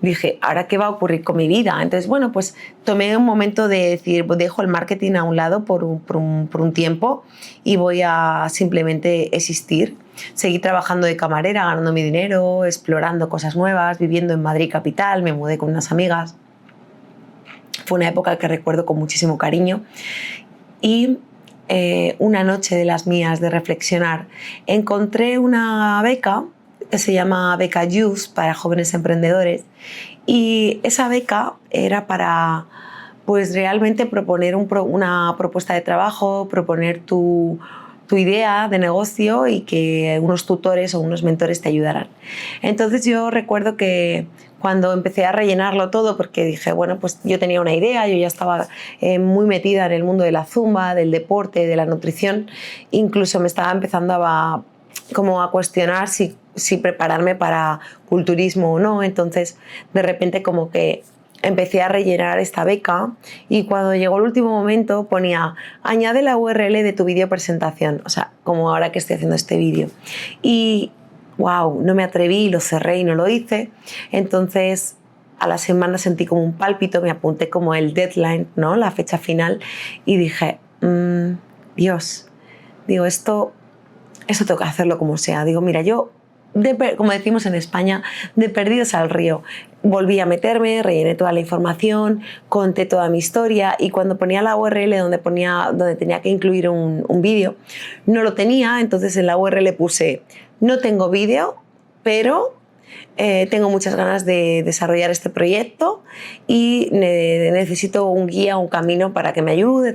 dije, ¿ahora qué va a ocurrir con mi vida? Entonces, bueno, pues tomé un momento de decir, pues dejo el marketing a un lado por un tiempo y voy a simplemente existir. Seguí trabajando de camarera, ganando mi dinero, explorando cosas nuevas, viviendo en Madrid capital, me mudé con unas amigas. Fue una época que recuerdo con muchísimo cariño. Y una noche de las mías de reflexionar, encontré una beca que se llama Beca Youth para jóvenes emprendedores, y esa beca era para pues realmente proponer una propuesta de trabajo, proponer tu idea de negocio y que unos tutores o unos mentores te ayudaran. Entonces yo recuerdo que cuando empecé a rellenarlo todo, porque dije, bueno, pues yo tenía una idea, yo ya estaba muy metida en el mundo de la zumba, del deporte, de la nutrición, incluso me estaba empezando a cuestionar si prepararme para culturismo o no. Entonces de repente como que empecé a rellenar esta beca, y cuando llegó el último momento ponía, añade la URL de tu vídeo presentación, o sea, como ahora que estoy haciendo este vídeo. Y wow, no me atreví, lo cerré y no lo hice. Entonces a la semana sentí como un pálpito, me apunté como el deadline, ¿no? La fecha final, y dije, Dios, digo, esto tengo que hacerlo como sea. Digo, mira, yo, como decimos en España, de perdidos al río. Volví a meterme, rellené toda la información, conté toda mi historia, y cuando ponía la URL donde tenía que incluir un vídeo, no lo tenía. Entonces en la URL puse, no tengo vídeo, pero tengo muchas ganas de desarrollar este proyecto y necesito un guía, un camino para que me ayude,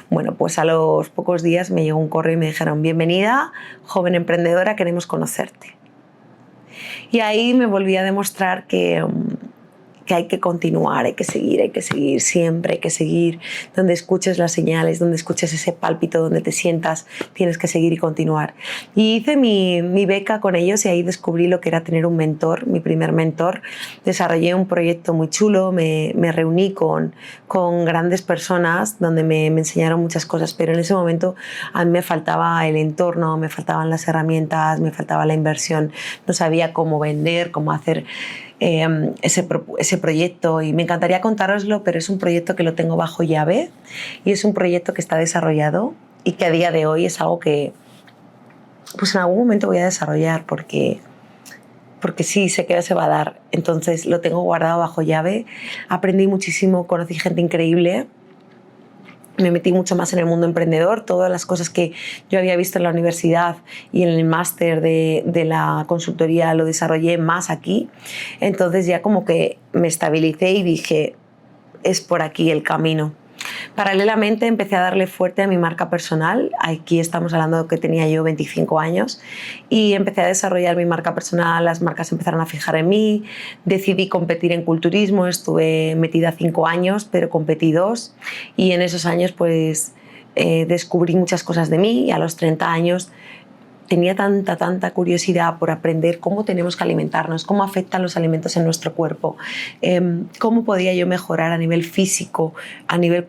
Bueno, pues a los pocos días me llegó un correo y me dijeron: bienvenida, joven emprendedora, queremos conocerte. Y ahí me volví a demostrar que hay que continuar, hay que seguir siempre, hay que seguir donde escuches las señales, donde escuches ese pálpito, donde te sientas, tienes que seguir y continuar. Y hice mi beca con ellos y ahí descubrí lo que era tener un mentor, mi primer mentor. Desarrollé un proyecto muy chulo, me reuní con grandes personas donde me enseñaron muchas cosas, pero en ese momento a mí me faltaba el entorno, me faltaban las herramientas, me faltaba la inversión, no sabía cómo vender, cómo hacer ese proyecto, y me encantaría contároslo, pero es un proyecto que lo tengo bajo llave y es un proyecto que está desarrollado y que a día de hoy es algo que pues en algún momento voy a desarrollar porque sí, sé que se va a dar. Entonces lo tengo guardado bajo llave. Aprendí muchísimo, conocí gente increíble, me metí mucho más en el mundo emprendedor, todas las cosas que yo había visto en la universidad y en el máster de la consultoría lo desarrollé más aquí. Entonces ya como que me estabilicé y dije, es por aquí el camino. Paralelamente empecé a darle fuerte a mi marca personal. Aquí estamos hablando de que tenía yo 25 años y empecé a desarrollar mi marca personal. Las marcas empezaron a fijar en mí. Decidí competir en culturismo. Estuve metida 5 años, pero competí 2. Y en esos años pues descubrí muchas cosas de mí y a los 30 años tenía tanta curiosidad por aprender cómo tenemos que alimentarnos, cómo afectan los alimentos en nuestro cuerpo, cómo podía yo mejorar a nivel físico, a nivel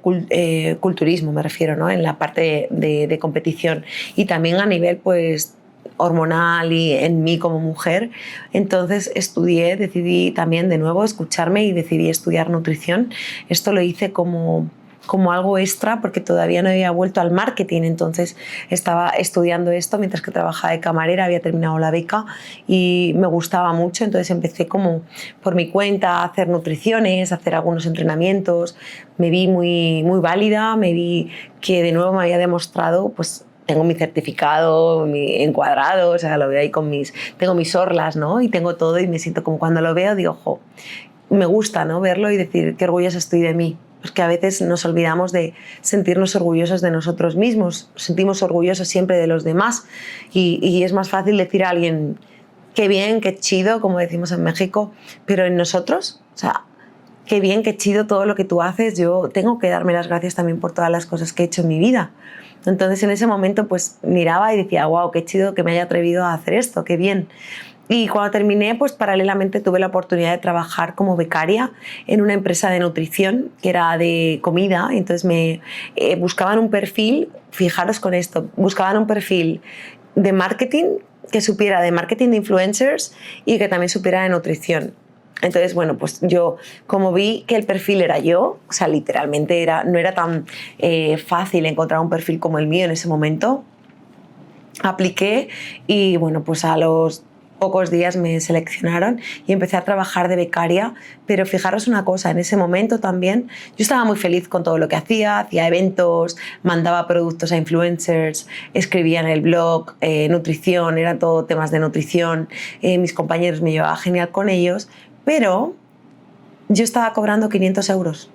culturismo me refiero, ¿no? En la parte de competición, y también a nivel pues hormonal y en mí como mujer. Entonces decidí también de nuevo escucharme y decidí estudiar nutrición. Esto lo hice como algo extra porque todavía no había vuelto al marketing, entonces estaba estudiando esto mientras que trabajaba de camarera, había terminado la beca y me gustaba mucho, entonces empecé como por mi cuenta a hacer nutriciones, a hacer algunos entrenamientos, me vi muy válida, me vi que de nuevo me había demostrado, pues tengo mi certificado, mi encuadrado, o sea, lo veo ahí tengo mis orlas, ¿no? Y tengo todo y me siento como cuando lo veo, digo, ojo, me gusta, ¿no? Verlo y decir qué orgullosa estoy de mí. Pues que a veces nos olvidamos de sentirnos orgullosos de nosotros mismos, sentimos orgullosos siempre de los demás y es más fácil decir a alguien qué bien, qué chido, como decimos en México, pero en nosotros, o sea, qué bien, qué chido todo lo que tú haces, yo tengo que darme las gracias también por todas las cosas que he hecho en mi vida. Entonces en ese momento pues miraba y decía, wow, qué chido que me haya atrevido a hacer esto, qué bien. Y cuando terminé, pues paralelamente tuve la oportunidad de trabajar como becaria en una empresa de nutrición que era de comida. Entonces buscaban un perfil, fijaros con esto, buscaban un perfil de marketing que supiera de marketing de influencers y que también supiera de nutrición. Entonces, bueno, pues yo como vi que el perfil era yo, o sea, literalmente no era tan fácil encontrar un perfil como el mío en ese momento, apliqué y bueno, pues a los pocos días me seleccionaron y empecé a trabajar de becaria, pero fijaros una cosa, en ese momento también yo estaba muy feliz con todo lo que hacía eventos, mandaba productos a influencers, escribía en el blog, nutrición, eran todo temas de nutrición, mis compañeros me llevaba genial con ellos, pero yo estaba cobrando 500 euros.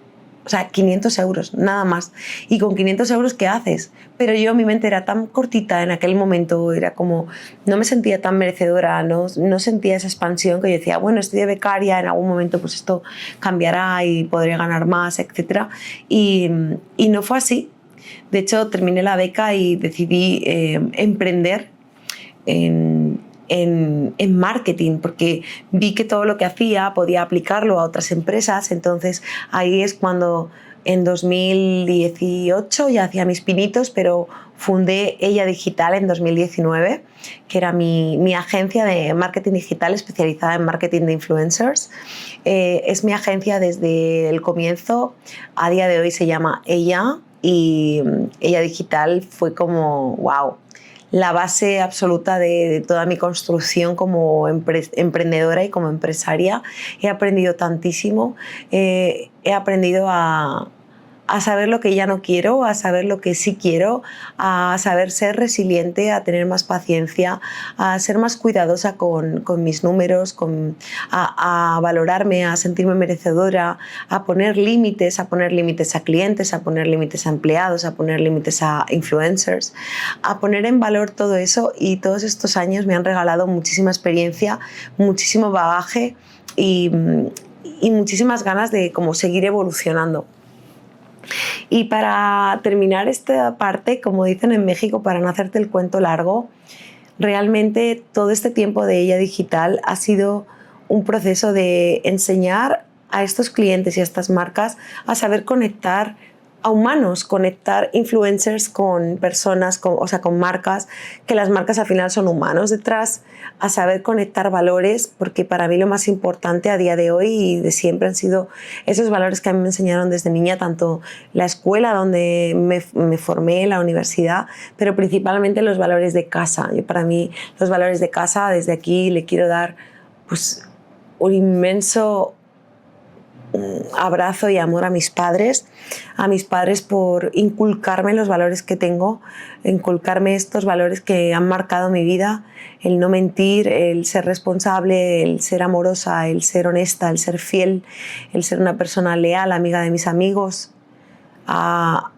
O sea, 500 euros, nada más. Y con 500 euros, ¿qué haces? Pero mi mente era tan cortita en aquel momento, era como, no me sentía tan merecedora, no sentía esa expansión que yo decía, bueno, estoy de becaria, en algún momento pues esto cambiará y podré ganar más, etc. Y no fue así. De hecho, terminé la beca y decidí emprender en marketing, porque vi que todo lo que hacía podía aplicarlo a otras empresas. Entonces ahí es cuando en 2018 ya hacía mis pinitos, pero fundé Ella Digital en 2019, que era mi agencia de marketing digital especializada en marketing de influencers. Es mi agencia desde el comienzo, a día de hoy se llama Ella, y Ella Digital fue como wow, la base absoluta de toda mi construcción como emprendedora y como empresaria. He aprendido tantísimo, he aprendido a a saber lo que ya no quiero, a saber lo que sí quiero, a saber ser resiliente, a tener más paciencia, a ser más cuidadosa con mis números, a valorarme, a sentirme merecedora, a poner límites a clientes, a poner límites a empleados, a poner límites a influencers, a poner en valor todo eso. Y todos estos años me han regalado muchísima experiencia, muchísimo bagaje y muchísimas ganas de como seguir evolucionando. Y para terminar esta parte, como dicen en México, para no hacerte el cuento largo, realmente todo este tiempo de Ella Digital ha sido un proceso de enseñar a estos clientes y a estas marcas a saber conectar a humanos, conectar influencers con personas, con marcas, que las marcas al final son humanos detrás, a saber conectar valores, porque para mí lo más importante a día de hoy y de siempre han sido esos valores que a mí me enseñaron desde niña, tanto la escuela donde me formé, la universidad, pero principalmente los valores de casa. Yo, para mí, los valores de casa, desde aquí le quiero dar pues, un inmenso abrazo y amor a mis padres por inculcarme los valores que tengo, inculcarme estos valores que han marcado mi vida, el no mentir, el ser responsable, el ser amorosa, el ser honesta, el ser fiel, el ser una persona leal, amiga de mis amigos, a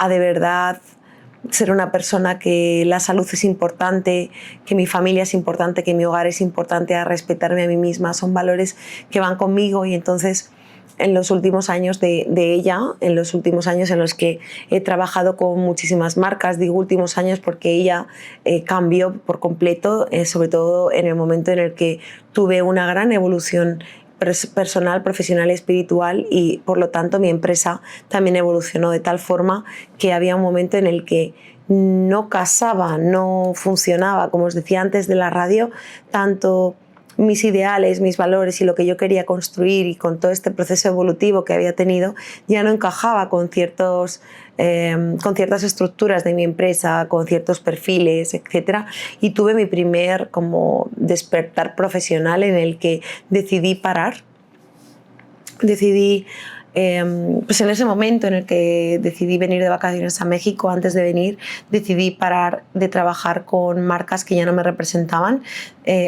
de verdad ser una persona que la salud es importante, que mi familia es importante, que mi hogar es importante, a respetarme a mí misma. Son valores que van conmigo y entonces en los últimos años de ella, en los últimos años en los que he trabajado con muchísimas marcas, digo últimos años porque ella cambió por completo, sobre todo en el momento en el que tuve una gran evolución personal, profesional y espiritual, y por lo tanto mi empresa también evolucionó de tal forma que había un momento en el que no casaba, no funcionaba, como os decía antes de la radio, tanto mis ideales, mis valores y lo que yo quería construir, y con todo este proceso evolutivo que había tenido, ya no encajaba con ciertas estructuras de mi empresa, con ciertos perfiles, etc. Y tuve mi primer como despertar profesional en el que decidí parar. Pues en ese momento en el que decidí venir de vacaciones a México, antes de venir, decidí parar de trabajar con marcas que ya no me representaban,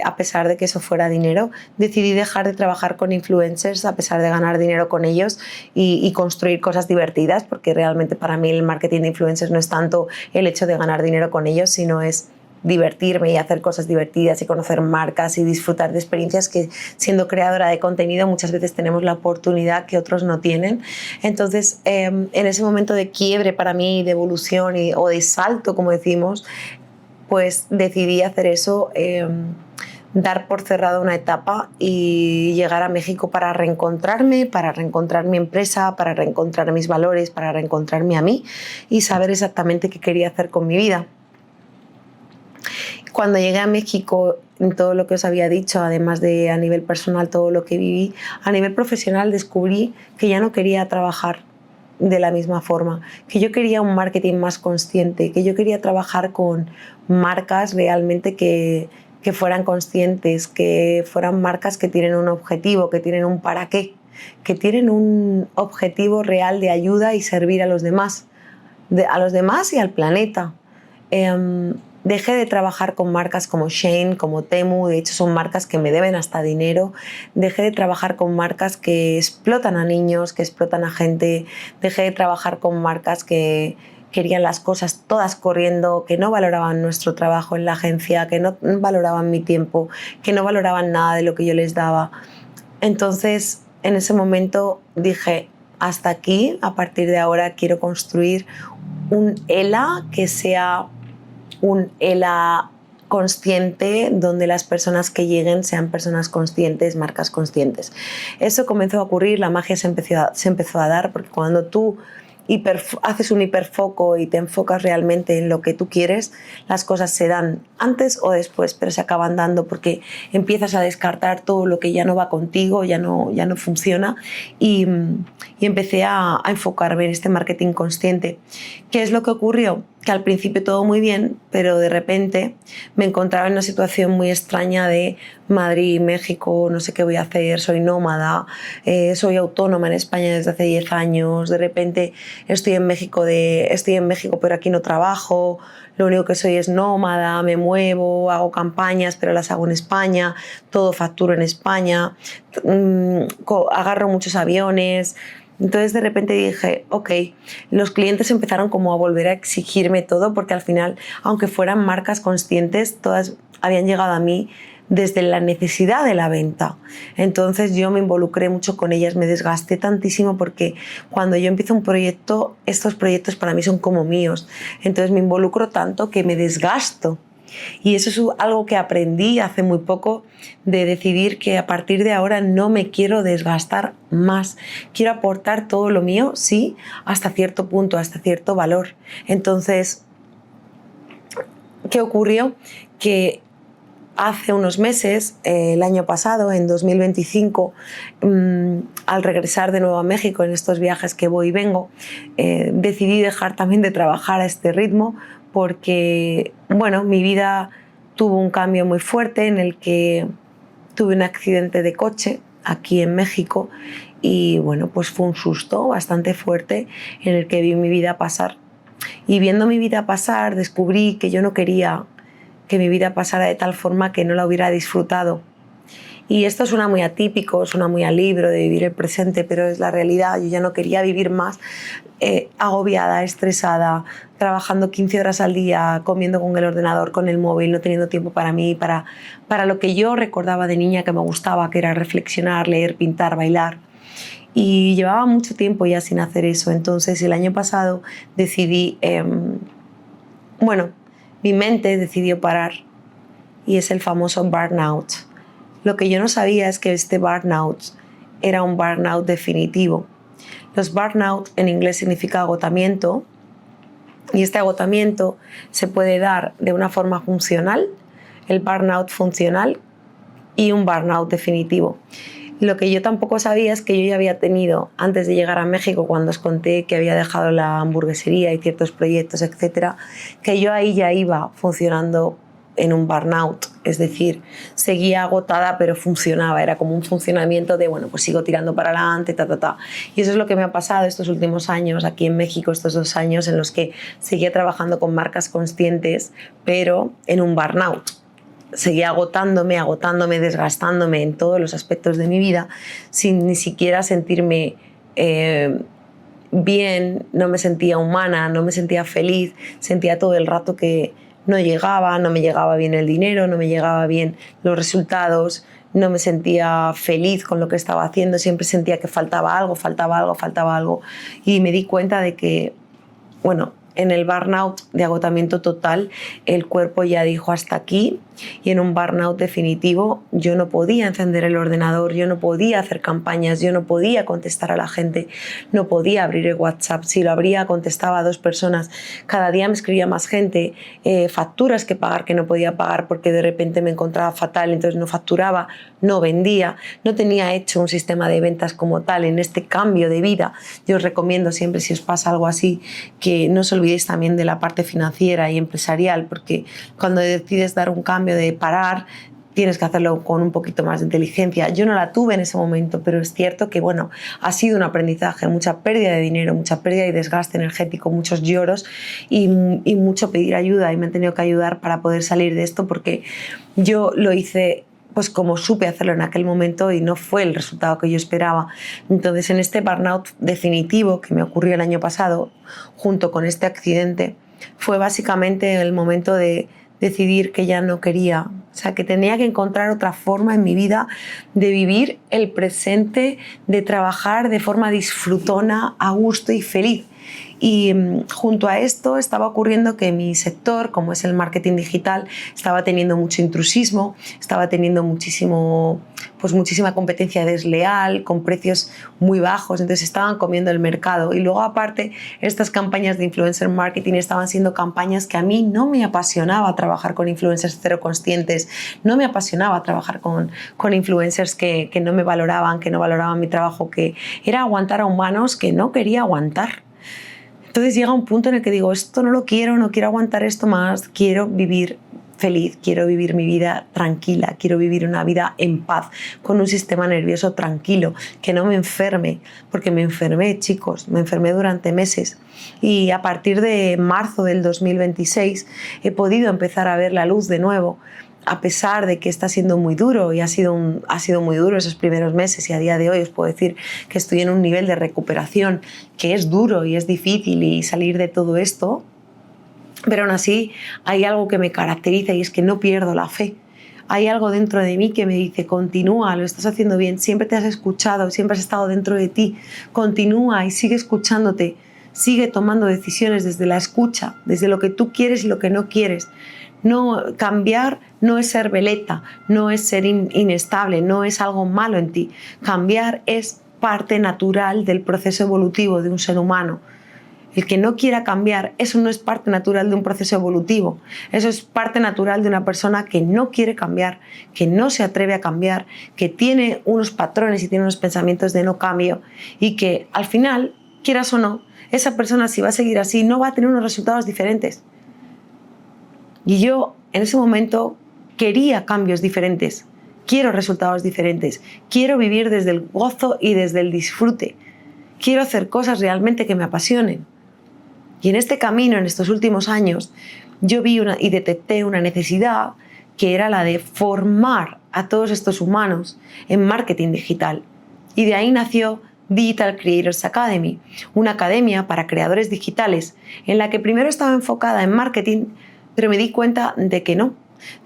a pesar de que eso fuera dinero. Decidí dejar de trabajar con influencers a pesar de ganar dinero con ellos y construir cosas divertidas, porque realmente para mí el marketing de influencers no es tanto el hecho de ganar dinero con ellos, sino es divertirme y hacer cosas divertidas y conocer marcas y disfrutar de experiencias que, siendo creadora de contenido, muchas veces tenemos la oportunidad que otros no tienen. Entonces, en ese momento de quiebre para mí, de evolución o de salto, como decimos, pues decidí hacer eso, dar por cerrada una etapa y llegar a México para reencontrarme, para reencontrar mi empresa, para reencontrar mis valores, para reencontrarme a mí y saber exactamente qué quería hacer con mi vida. Cuando llegué a México, en todo lo que os había dicho, además de a nivel personal todo lo que viví, a nivel profesional descubrí que ya no quería trabajar de la misma forma, que yo quería un marketing más consciente, que yo quería trabajar con marcas realmente que fueran conscientes, que fueran marcas que tienen un objetivo, que tienen un para qué, que tienen un objetivo real de ayuda y servir a los demás y al planeta. Dejé de trabajar con marcas como Shein, como Temu, de hecho son marcas que me deben hasta dinero. Dejé de trabajar con marcas que explotan a niños, que explotan a gente. Dejé de trabajar con marcas que querían las cosas todas corriendo, que no valoraban nuestro trabajo en la agencia, que no valoraban mi tiempo, que no valoraban nada de lo que yo les daba. Entonces, en ese momento dije, hasta aquí, a partir de ahora quiero construir un ELA que sea un ELA consciente, donde las personas que lleguen sean personas conscientes, marcas conscientes. Eso comenzó a ocurrir, la magia se empezó a dar, porque cuando tú haces un hiperfoco y te enfocas realmente en lo que tú quieres, las cosas se dan antes o después, pero se acaban dando porque empiezas a descartar todo lo que ya no va contigo, ya no funciona, y empecé a enfocarme en este marketing consciente. ¿Qué es lo que ocurrió? que al principio todo muy bien, pero de repente me encontraba en una situación muy extraña de Madrid, México, no sé qué voy a hacer, soy nómada, soy autónoma en España desde hace 10 años, de repente estoy en México pero aquí no trabajo, lo único que soy es nómada, me muevo, hago campañas pero las hago en España, todo facturo en España, agarro muchos aviones. Entonces de repente dije, ok, los clientes empezaron como a volver a exigirme todo porque al final, aunque fueran marcas conscientes, todas habían llegado a mí desde la necesidad de la venta. Entonces yo me involucré mucho con ellas, me desgasté tantísimo porque cuando yo empiezo un proyecto, estos proyectos para mí son como míos. Entonces me involucro tanto que me desgasto. Y eso es algo que aprendí hace muy poco, de decidir que a partir de ahora no me quiero desgastar más. Quiero aportar todo lo mío, sí, hasta cierto punto, hasta cierto valor. Entonces, ¿qué ocurrió? Que hace unos meses, el año pasado, en 2025, al regresar de nuevo a México en estos viajes que voy y vengo, decidí dejar también de trabajar a este ritmo porque, bueno, mi vida tuvo un cambio muy fuerte en el que tuve un accidente de coche aquí en México y, bueno, pues fue un susto bastante fuerte en el que vi mi vida pasar. Y viendo mi vida pasar, descubrí que yo no quería que mi vida pasara de tal forma que no la hubiera disfrutado. Y esto suena muy atípico, suena muy al libro de vivir el presente, pero es la realidad. Yo ya no quería vivir más agobiada, estresada, trabajando 15 horas al día, comiendo con el ordenador, con el móvil, no teniendo tiempo para mí, para lo que yo recordaba de niña que me gustaba, que era reflexionar, leer, pintar, bailar. Y llevaba mucho tiempo ya sin hacer eso. Entonces el año pasado decidí, mi mente decidió parar y es el famoso burnout. Lo que yo no sabía es que este burnout era un burnout definitivo. Los burnout en inglés significa agotamiento y este agotamiento se puede dar de una forma funcional, el burnout funcional y un burnout definitivo. Lo que yo tampoco sabía es que yo ya había tenido, antes de llegar a México, cuando os conté que había dejado la hamburguesería y ciertos proyectos, etcétera, que yo ahí ya iba funcionando en un burnout, es decir, seguía agotada pero funcionaba, era como un funcionamiento de, bueno, pues sigo tirando para adelante, Y eso es lo que me ha pasado estos últimos años aquí en México, estos 2 años en los que seguía trabajando con marcas conscientes, pero en un burnout. Seguía agotándome, desgastándome en todos los aspectos de mi vida sin ni siquiera sentirme bien, no me sentía humana, no me sentía feliz, sentía todo el rato que no me llegaba bien el dinero, no me llegaba bien los resultados, no me sentía feliz con lo que estaba haciendo, siempre sentía que faltaba algo y me di cuenta de que, bueno, en el burnout de agotamiento total, el cuerpo ya dijo hasta aquí y en un burnout definitivo yo no podía encender el ordenador, yo no podía hacer campañas, yo no podía contestar a la gente, no podía abrir el WhatsApp. Si lo abría, contestaba a 2 personas. Cada día me escribía más gente, facturas que pagar que no podía pagar porque de repente me encontraba fatal, entonces no facturaba, no vendía, no tenía hecho un sistema de ventas como tal en este cambio de vida. Yo os recomiendo siempre, si os pasa algo así, que no os olvidéis también de la parte financiera y empresarial, porque cuando decides dar un cambio de parar, tienes que hacerlo con un poquito más de inteligencia. Yo no la tuve en ese momento, pero es cierto que, bueno, ha sido un aprendizaje, mucha pérdida de dinero, mucha pérdida y desgaste energético, muchos lloros y mucho pedir ayuda, y me han tenido que ayudar para poder salir de esto, porque yo lo hice pues como supe hacerlo en aquel momento y no fue el resultado que yo esperaba. Entonces, en este burnout definitivo que me ocurrió el año pasado, junto con este accidente, fue básicamente el momento de decidir que ya no quería, o sea, que tenía que encontrar otra forma en mi vida de vivir el presente, de trabajar de forma disfrutona, a gusto y feliz. Y junto a esto estaba ocurriendo que mi sector, como es el marketing digital, estaba teniendo mucho intrusismo, estaba teniendo muchísima competencia desleal, con precios muy bajos, entonces estaban comiendo el mercado. Y luego, aparte, estas campañas de influencer marketing estaban siendo campañas que a mí no me apasionaba trabajar con influencers cero conscientes, no me apasionaba trabajar con influencers que no me valoraban, que no valoraban mi trabajo, que era aguantar a humanos que no quería aguantar. Entonces llega un punto en el que digo, esto no lo quiero, no quiero aguantar esto más, quiero vivir feliz, quiero vivir mi vida tranquila, quiero vivir una vida en paz, con un sistema nervioso tranquilo, que no me enferme, porque me enfermé, chicos, me enfermé durante meses y a partir de marzo del 2026 he podido empezar a ver la luz de nuevo, a pesar de que está siendo muy duro y ha sido muy duro esos primeros meses, y a día de hoy os puedo decir que estoy en un nivel de recuperación que es duro y es difícil y salir de todo esto. Pero aún así hay algo que me caracteriza y es que no pierdo la fe. Hay algo dentro de mí que me dice, continúa, lo estás haciendo bien, siempre te has escuchado, siempre has estado dentro de ti, continúa y sigue escuchándote, sigue tomando decisiones desde la escucha, desde lo que tú quieres y lo que no quieres. No, cambiar no es ser veleta, no es ser inestable, no es algo malo en ti. Cambiar es parte natural del proceso evolutivo de un ser humano. El que no quiera cambiar, eso no es parte natural de un proceso evolutivo. Eso es parte natural de una persona que no quiere cambiar, que no se atreve a cambiar, que tiene unos patrones y tiene unos pensamientos de no cambio y que al final, quieras o no, esa persona, si va a seguir así, no va a tener unos resultados diferentes. Y yo en ese momento quería cambios diferentes, quiero resultados diferentes, quiero vivir desde el gozo y desde el disfrute, quiero hacer cosas realmente que me apasionen. Y en este camino, en estos últimos años, yo vi y detecté una necesidad que era la de formar a todos estos humanos en marketing digital. Y de ahí nació Digital Creators Academy, una academia para creadores digitales en la que primero estaba enfocada en marketing, pero me di cuenta de que no,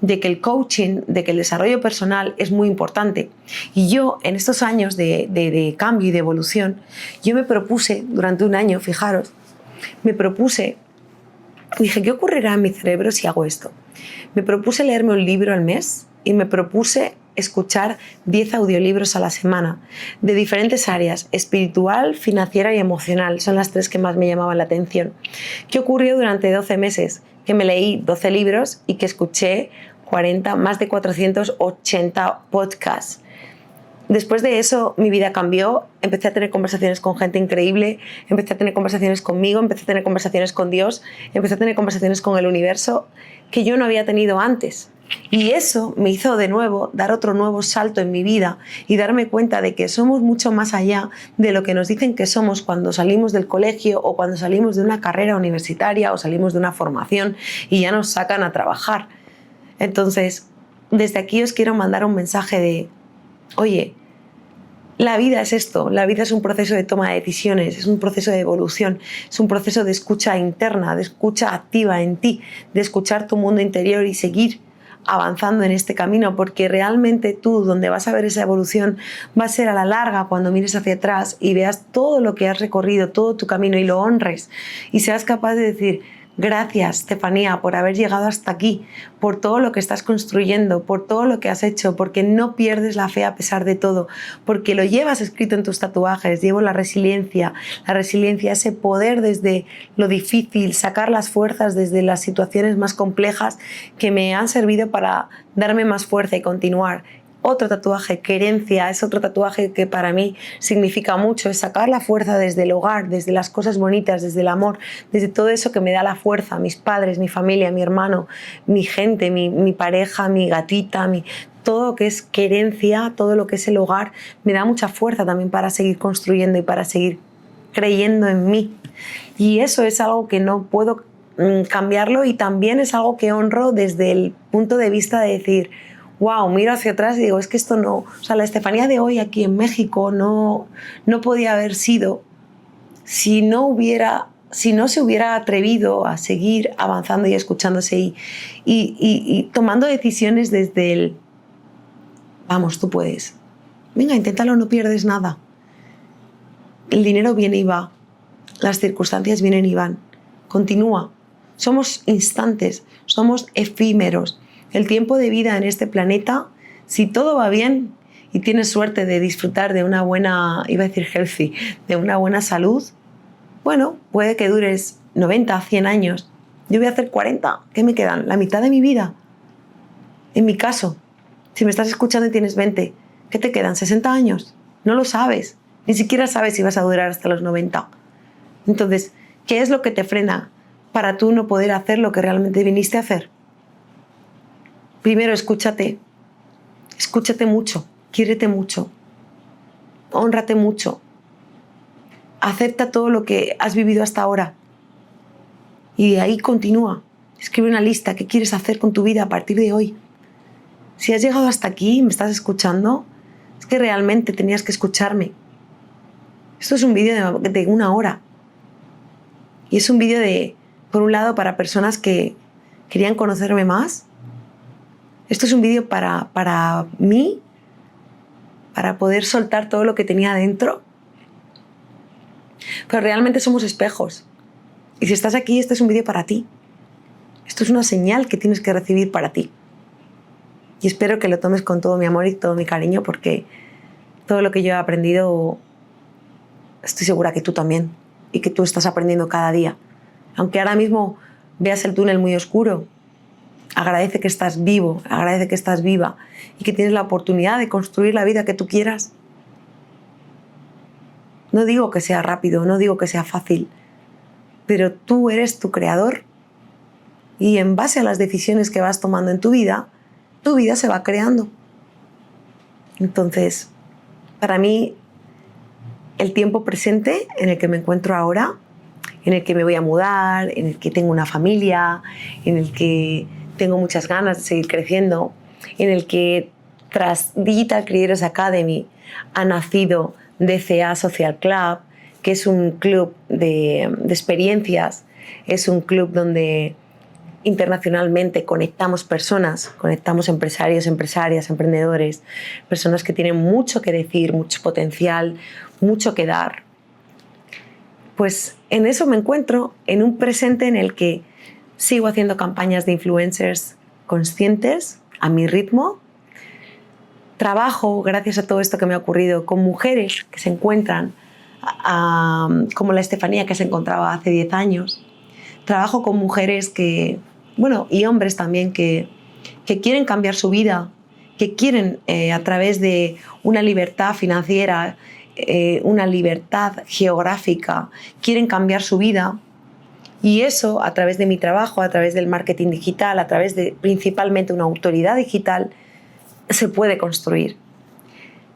de que el coaching, de que el desarrollo personal es muy importante. Y yo, en estos años de cambio y de evolución, yo me propuse durante un año, fijaros, dije, ¿qué ocurrirá en mi cerebro si hago esto? Me propuse leerme un libro al mes y me propuse escuchar 10 audiolibros a la semana de diferentes áreas, espiritual, financiera y emocional. Son las 3 que más me llamaban la atención. ¿Qué ocurrió durante 12 meses? Que me leí 12 libros y que escuché más de 480 podcasts. Después de eso mi vida cambió, empecé a tener conversaciones con gente increíble, empecé a tener conversaciones conmigo, empecé a tener conversaciones con Dios, empecé a tener conversaciones con el universo que yo no había tenido antes. Y eso me hizo de nuevo dar otro nuevo salto en mi vida y darme cuenta de que somos mucho más allá de lo que nos dicen que somos cuando salimos del colegio o cuando salimos de una carrera universitaria o salimos de una formación y ya nos sacan a trabajar. Entonces, desde aquí os quiero mandar un mensaje de, oye, la vida es esto, la vida es un proceso de toma de decisiones, es un proceso de evolución, es un proceso de escucha interna, de escucha activa en ti, de escuchar tu mundo interior y seguir avanzando en este camino, porque realmente tú, donde vas a ver esa evolución, va a ser a la larga cuando mires hacia atrás y veas todo lo que has recorrido, todo tu camino y lo honres y seas capaz de decir, gracias, Estefanía, por haber llegado hasta aquí, por todo lo que estás construyendo, por todo lo que has hecho, porque no pierdes la fe a pesar de todo, porque lo llevas escrito en tus tatuajes. Llevo la resiliencia, ese poder desde lo difícil, sacar las fuerzas desde las situaciones más complejas que me han servido para darme más fuerza y continuar. Otro tatuaje, querencia, es otro tatuaje que para mí significa mucho, es sacar la fuerza desde el hogar, desde las cosas bonitas, desde el amor, desde todo eso que me da la fuerza, mis padres, mi familia, mi hermano, mi gente, mi pareja, mi gatita, todo lo que es querencia, todo lo que es el hogar, me da mucha fuerza también para seguir construyendo y para seguir creyendo en mí. Y eso es algo que no puedo cambiarlo y también es algo que honro desde el punto de vista de decir, wow, miro hacia atrás y digo, es que esto no, o sea, la Estefanía de hoy aquí en México no podía haber sido si no se hubiera atrevido a seguir avanzando y escuchándose y tomando decisiones desde el, vamos, tú puedes, venga, inténtalo, no pierdes nada. El dinero viene y va, las circunstancias vienen y van, continúa. Somos instantes, somos efímeros. El tiempo de vida en este planeta, si todo va bien y tienes suerte de disfrutar de una buena, iba a decir healthy, de una buena salud, bueno, puede que dures 90, 100 años. Yo voy a hacer 40, ¿qué me quedan? La mitad de mi vida. En mi caso, si me estás escuchando y tienes 20, ¿qué te quedan? ¿60 años? No lo sabes, ni siquiera sabes si vas a durar hasta los 90. Entonces, ¿Qué es lo que te frena para tú no poder hacer lo que realmente viniste a hacer? Primero, escúchate. Escúchate mucho, quiérete mucho, hónrate mucho. Acepta todo lo que has vivido hasta ahora. Y de ahí continúa. Escribe una lista. ¿Qué quieres hacer con tu vida a partir de hoy? Si has llegado hasta aquí y me estás escuchando, es que realmente tenías que escucharme. Esto es un vídeo de 1 hora. Y es un vídeo por un lado, para personas que querían conocerme más. Esto es un vídeo para mí, para poder soltar todo lo que tenía dentro. Pero realmente somos espejos. Y si estás aquí, este es un vídeo para ti. Esto es una señal que tienes que recibir para ti. Y espero que lo tomes con todo mi amor y todo mi cariño, porque todo lo que yo he aprendido, estoy segura que tú también. Y que tú estás aprendiendo cada día. Aunque ahora mismo veas el túnel muy oscuro, agradece que estás vivo, agradece que estás viva y que tienes la oportunidad de construir la vida que tú quieras. No digo que sea rápido, no digo que sea fácil, pero tú eres tu creador y en base a las decisiones que vas tomando en tu vida se va creando. Entonces, para mí, el tiempo presente en el que me encuentro ahora, en el que me voy a mudar, en el que tengo una familia, en el que tengo muchas ganas de seguir creciendo, en el que tras Digital Creators Academy ha nacido DCA Social Club, que es un club de experiencias, es un club donde internacionalmente conectamos personas, conectamos empresarios, empresarias, emprendedores, personas que tienen mucho que decir, mucho potencial, mucho que dar. Pues en eso me encuentro, en un presente en el que sigo haciendo campañas de influencers conscientes, a mi ritmo. Trabajo, gracias a todo esto que me ha ocurrido, con mujeres que se encuentran, como la Estefanía que se encontraba hace 10 años. Trabajo con mujeres y hombres también que quieren cambiar su vida, que quieren a través de una libertad financiera, una libertad geográfica, quieren cambiar su vida. Y eso, a través de mi trabajo, a través del marketing digital, a través de principalmente una autoridad digital, se puede construir.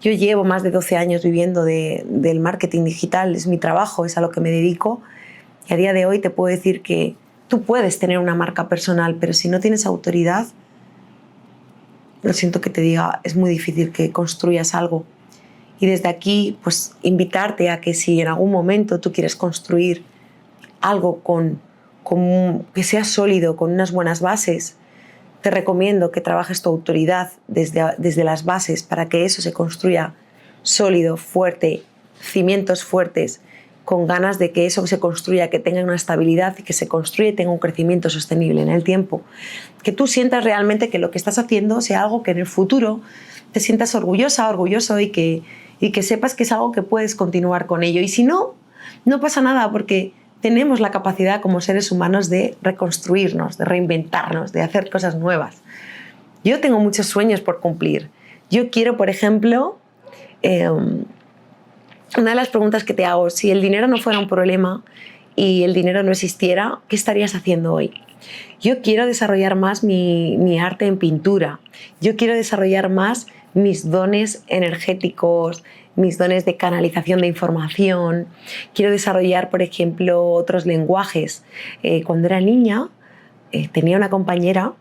Yo llevo más de 12 años viviendo del marketing digital, es mi trabajo, es a lo que me dedico. Y a día de hoy te puedo decir que tú puedes tener una marca personal, pero si no tienes autoridad, lo siento que te diga, es muy difícil que construyas algo. Y desde aquí, pues invitarte a que si en algún momento tú quieres construir algo que sea sólido, con unas buenas bases, te recomiendo que trabajes tu autoridad desde las bases para que eso se construya sólido, fuerte, cimientos fuertes, con ganas de que eso se construya, que tenga una estabilidad y que se construya y tenga un crecimiento sostenible en el tiempo. Que tú sientas realmente que lo que estás haciendo sea algo que en el futuro te sientas orgullosa, orgulloso y que sepas que es algo que puedes continuar con ello. Y si no, no pasa nada, porque tenemos la capacidad como seres humanos de reconstruirnos, de reinventarnos, de hacer cosas nuevas. Yo tengo muchos sueños por cumplir. Yo quiero, por ejemplo, una de las preguntas que te hago, si el dinero no fuera un problema y el dinero no existiera, ¿qué estarías haciendo hoy? Yo quiero desarrollar más mi arte en pintura. Yo quiero desarrollar más mis dones energéticos, mis dones de canalización de información. Quiero desarrollar, por ejemplo, otros lenguajes. Cuando era niña, tenía una compañera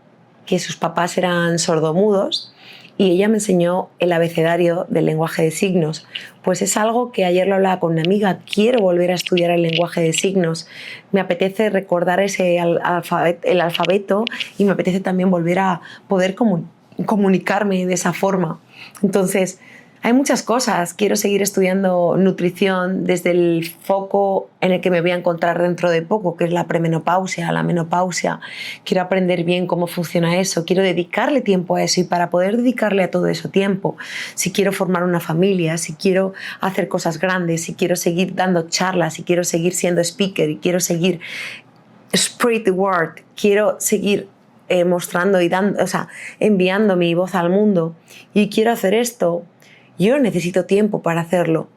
que sus papás eran sordomudos y ella me enseñó el abecedario del lenguaje de signos. Pues es algo que ayer lo hablaba con una amiga. Quiero volver a estudiar el lenguaje de signos. Me apetece recordar el alfabeto y me apetece también volver a poder comunicarme de esa forma. Entonces, hay muchas cosas. Quiero seguir estudiando nutrición desde el foco en el que me voy a encontrar dentro de poco, que es la premenopausia, la menopausia. Quiero aprender bien cómo funciona eso. Quiero dedicarle tiempo a eso, y para poder dedicarle a todo eso tiempo, si quiero formar una familia, si quiero hacer cosas grandes, si quiero seguir dando charlas, si quiero seguir siendo speaker y quiero seguir spread the word, quiero seguir mostrando y enviando mi voz al mundo y quiero hacer esto, yo necesito tiempo para hacerlo.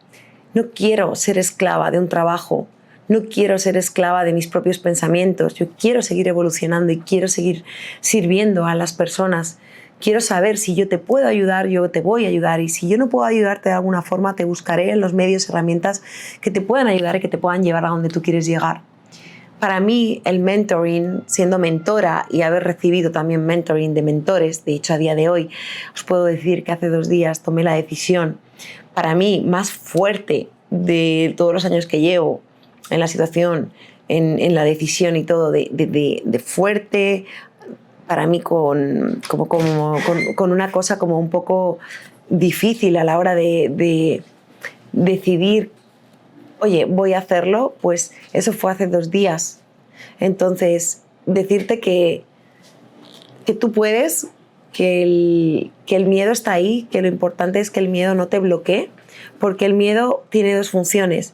No quiero ser esclava de un trabajo, no quiero ser esclava de mis propios pensamientos, yo quiero seguir evolucionando y quiero seguir sirviendo a las personas. Quiero saber si yo te puedo ayudar, yo te voy a ayudar, y si yo no puedo ayudarte de alguna forma, te buscaré en los medios, herramientas que te puedan ayudar y que te puedan llevar a donde tú quieres llegar. Para mí, el mentoring, siendo mentora y haber recibido también mentoring de mentores, de hecho a día de hoy os puedo decir que hace 2 días tomé la decisión, para mí más fuerte de todos los años que llevo en la situación, en la decisión y todo, de fuerte, para mí con una cosa como un poco difícil a la hora de decidir, oye, voy a hacerlo, pues eso fue hace 2 días. Entonces, decirte que tú puedes, que el miedo está ahí, que lo importante es que el miedo no te bloquee, porque el miedo tiene 2 funciones.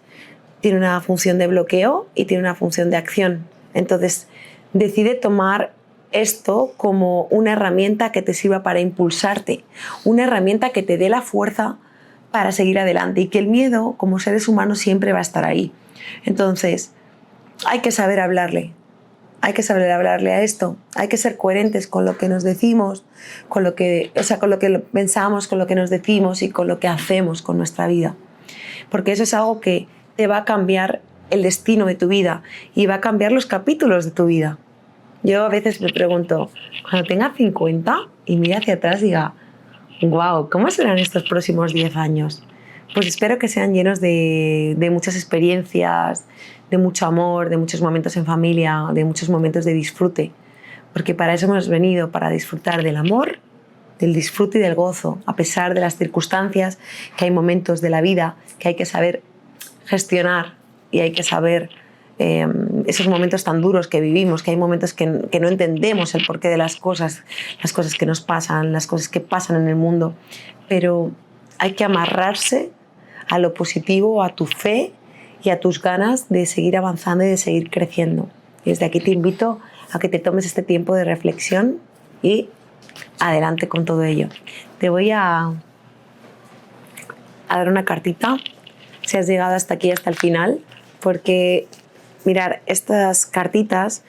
Tiene una función de bloqueo y tiene una función de acción. Entonces, decide tomar esto como una herramienta que te sirva para impulsarte, una herramienta que te dé la fuerza para seguir adelante, y que el miedo, como seres humanos, siempre va a estar ahí. Entonces, hay que saber hablarle. Hay que saber hablarle a esto. Hay que ser coherentes con lo que nos decimos, con lo que pensamos, con lo que nos decimos y con lo que hacemos con nuestra vida. Porque eso es algo que te va a cambiar el destino de tu vida y va a cambiar los capítulos de tu vida. Yo a veces me pregunto, cuando tenga 50 y mire hacia atrás, diga, wow, ¿cómo serán estos próximos 10 años? Pues espero que sean llenos de muchas experiencias, de mucho amor, de muchos momentos en familia, de muchos momentos de disfrute. Porque para eso hemos venido, para disfrutar del amor, del disfrute y del gozo, a pesar de las circunstancias, que hay momentos de la vida que hay que saber gestionar y hay que saber esos momentos tan duros que vivimos, que hay momentos que no entendemos el porqué de las cosas que nos pasan, las cosas que pasan en el mundo, pero hay que amarrarse a lo positivo, a tu fe y a tus ganas de seguir avanzando y de seguir creciendo. Y desde aquí te invito a que te tomes este tiempo de reflexión y adelante con todo ello. Te voy a dar una cartita si has llegado hasta aquí, hasta el final, porque mirar, estas cartitas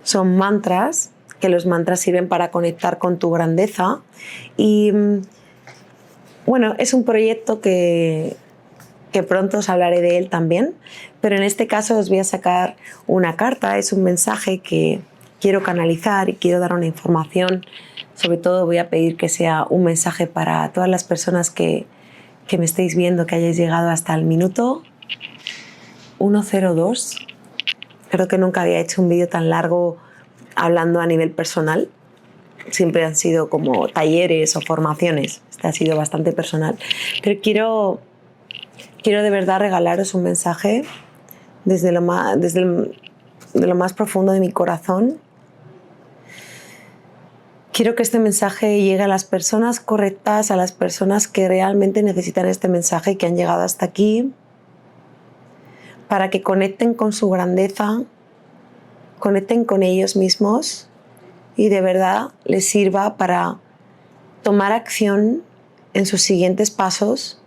son mantras, que los mantras sirven para conectar con tu grandeza, y bueno, es un proyecto que pronto os hablaré de él también, pero en este caso os voy a sacar una carta, es un mensaje que quiero canalizar y quiero dar una información. Sobre todo voy a pedir que sea un mensaje para todas las personas que me estéis viendo, que hayáis llegado hasta el minuto 1:02. Creo que nunca había hecho un vídeo tan largo hablando a nivel personal. Siempre han sido como talleres o formaciones. Este ha sido bastante personal. Pero quiero de verdad regalaros un mensaje desde lo más profundo de mi corazón. Quiero que este mensaje llegue a las personas correctas, a las personas que realmente necesitan este mensaje y que han llegado hasta aquí, para que conecten con su grandeza, conecten con ellos mismos y de verdad les sirva para tomar acción en sus siguientes pasos,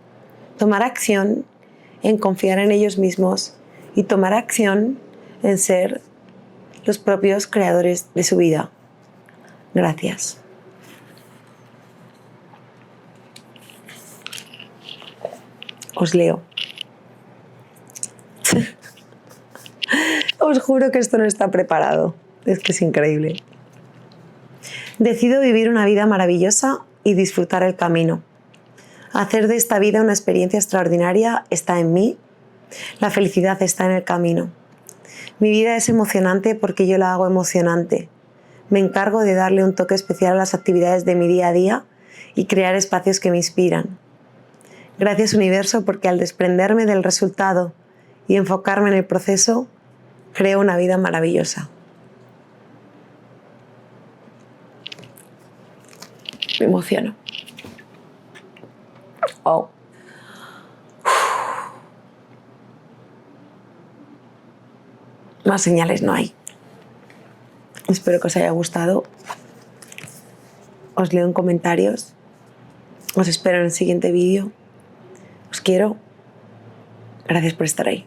tomar acción en confiar en ellos mismos y tomar acción en ser los propios creadores de su vida. Gracias. Os leo. Os juro que esto no está preparado. Es que es increíble. Decido vivir una vida maravillosa y disfrutar el camino. Hacer de esta vida una experiencia extraordinaria está en mí. La felicidad está en el camino. Mi vida es emocionante porque yo la hago emocionante. Me encargo de darle un toque especial a las actividades de mi día a día y crear espacios que me inspiran. Gracias, universo, porque al desprenderme del resultado y enfocarme en el proceso, creo una vida maravillosa. Me emociono. Oh. Más señales no hay. Espero que os haya gustado. Os leo en comentarios. Os espero en el siguiente vídeo. Os quiero. Gracias por estar ahí.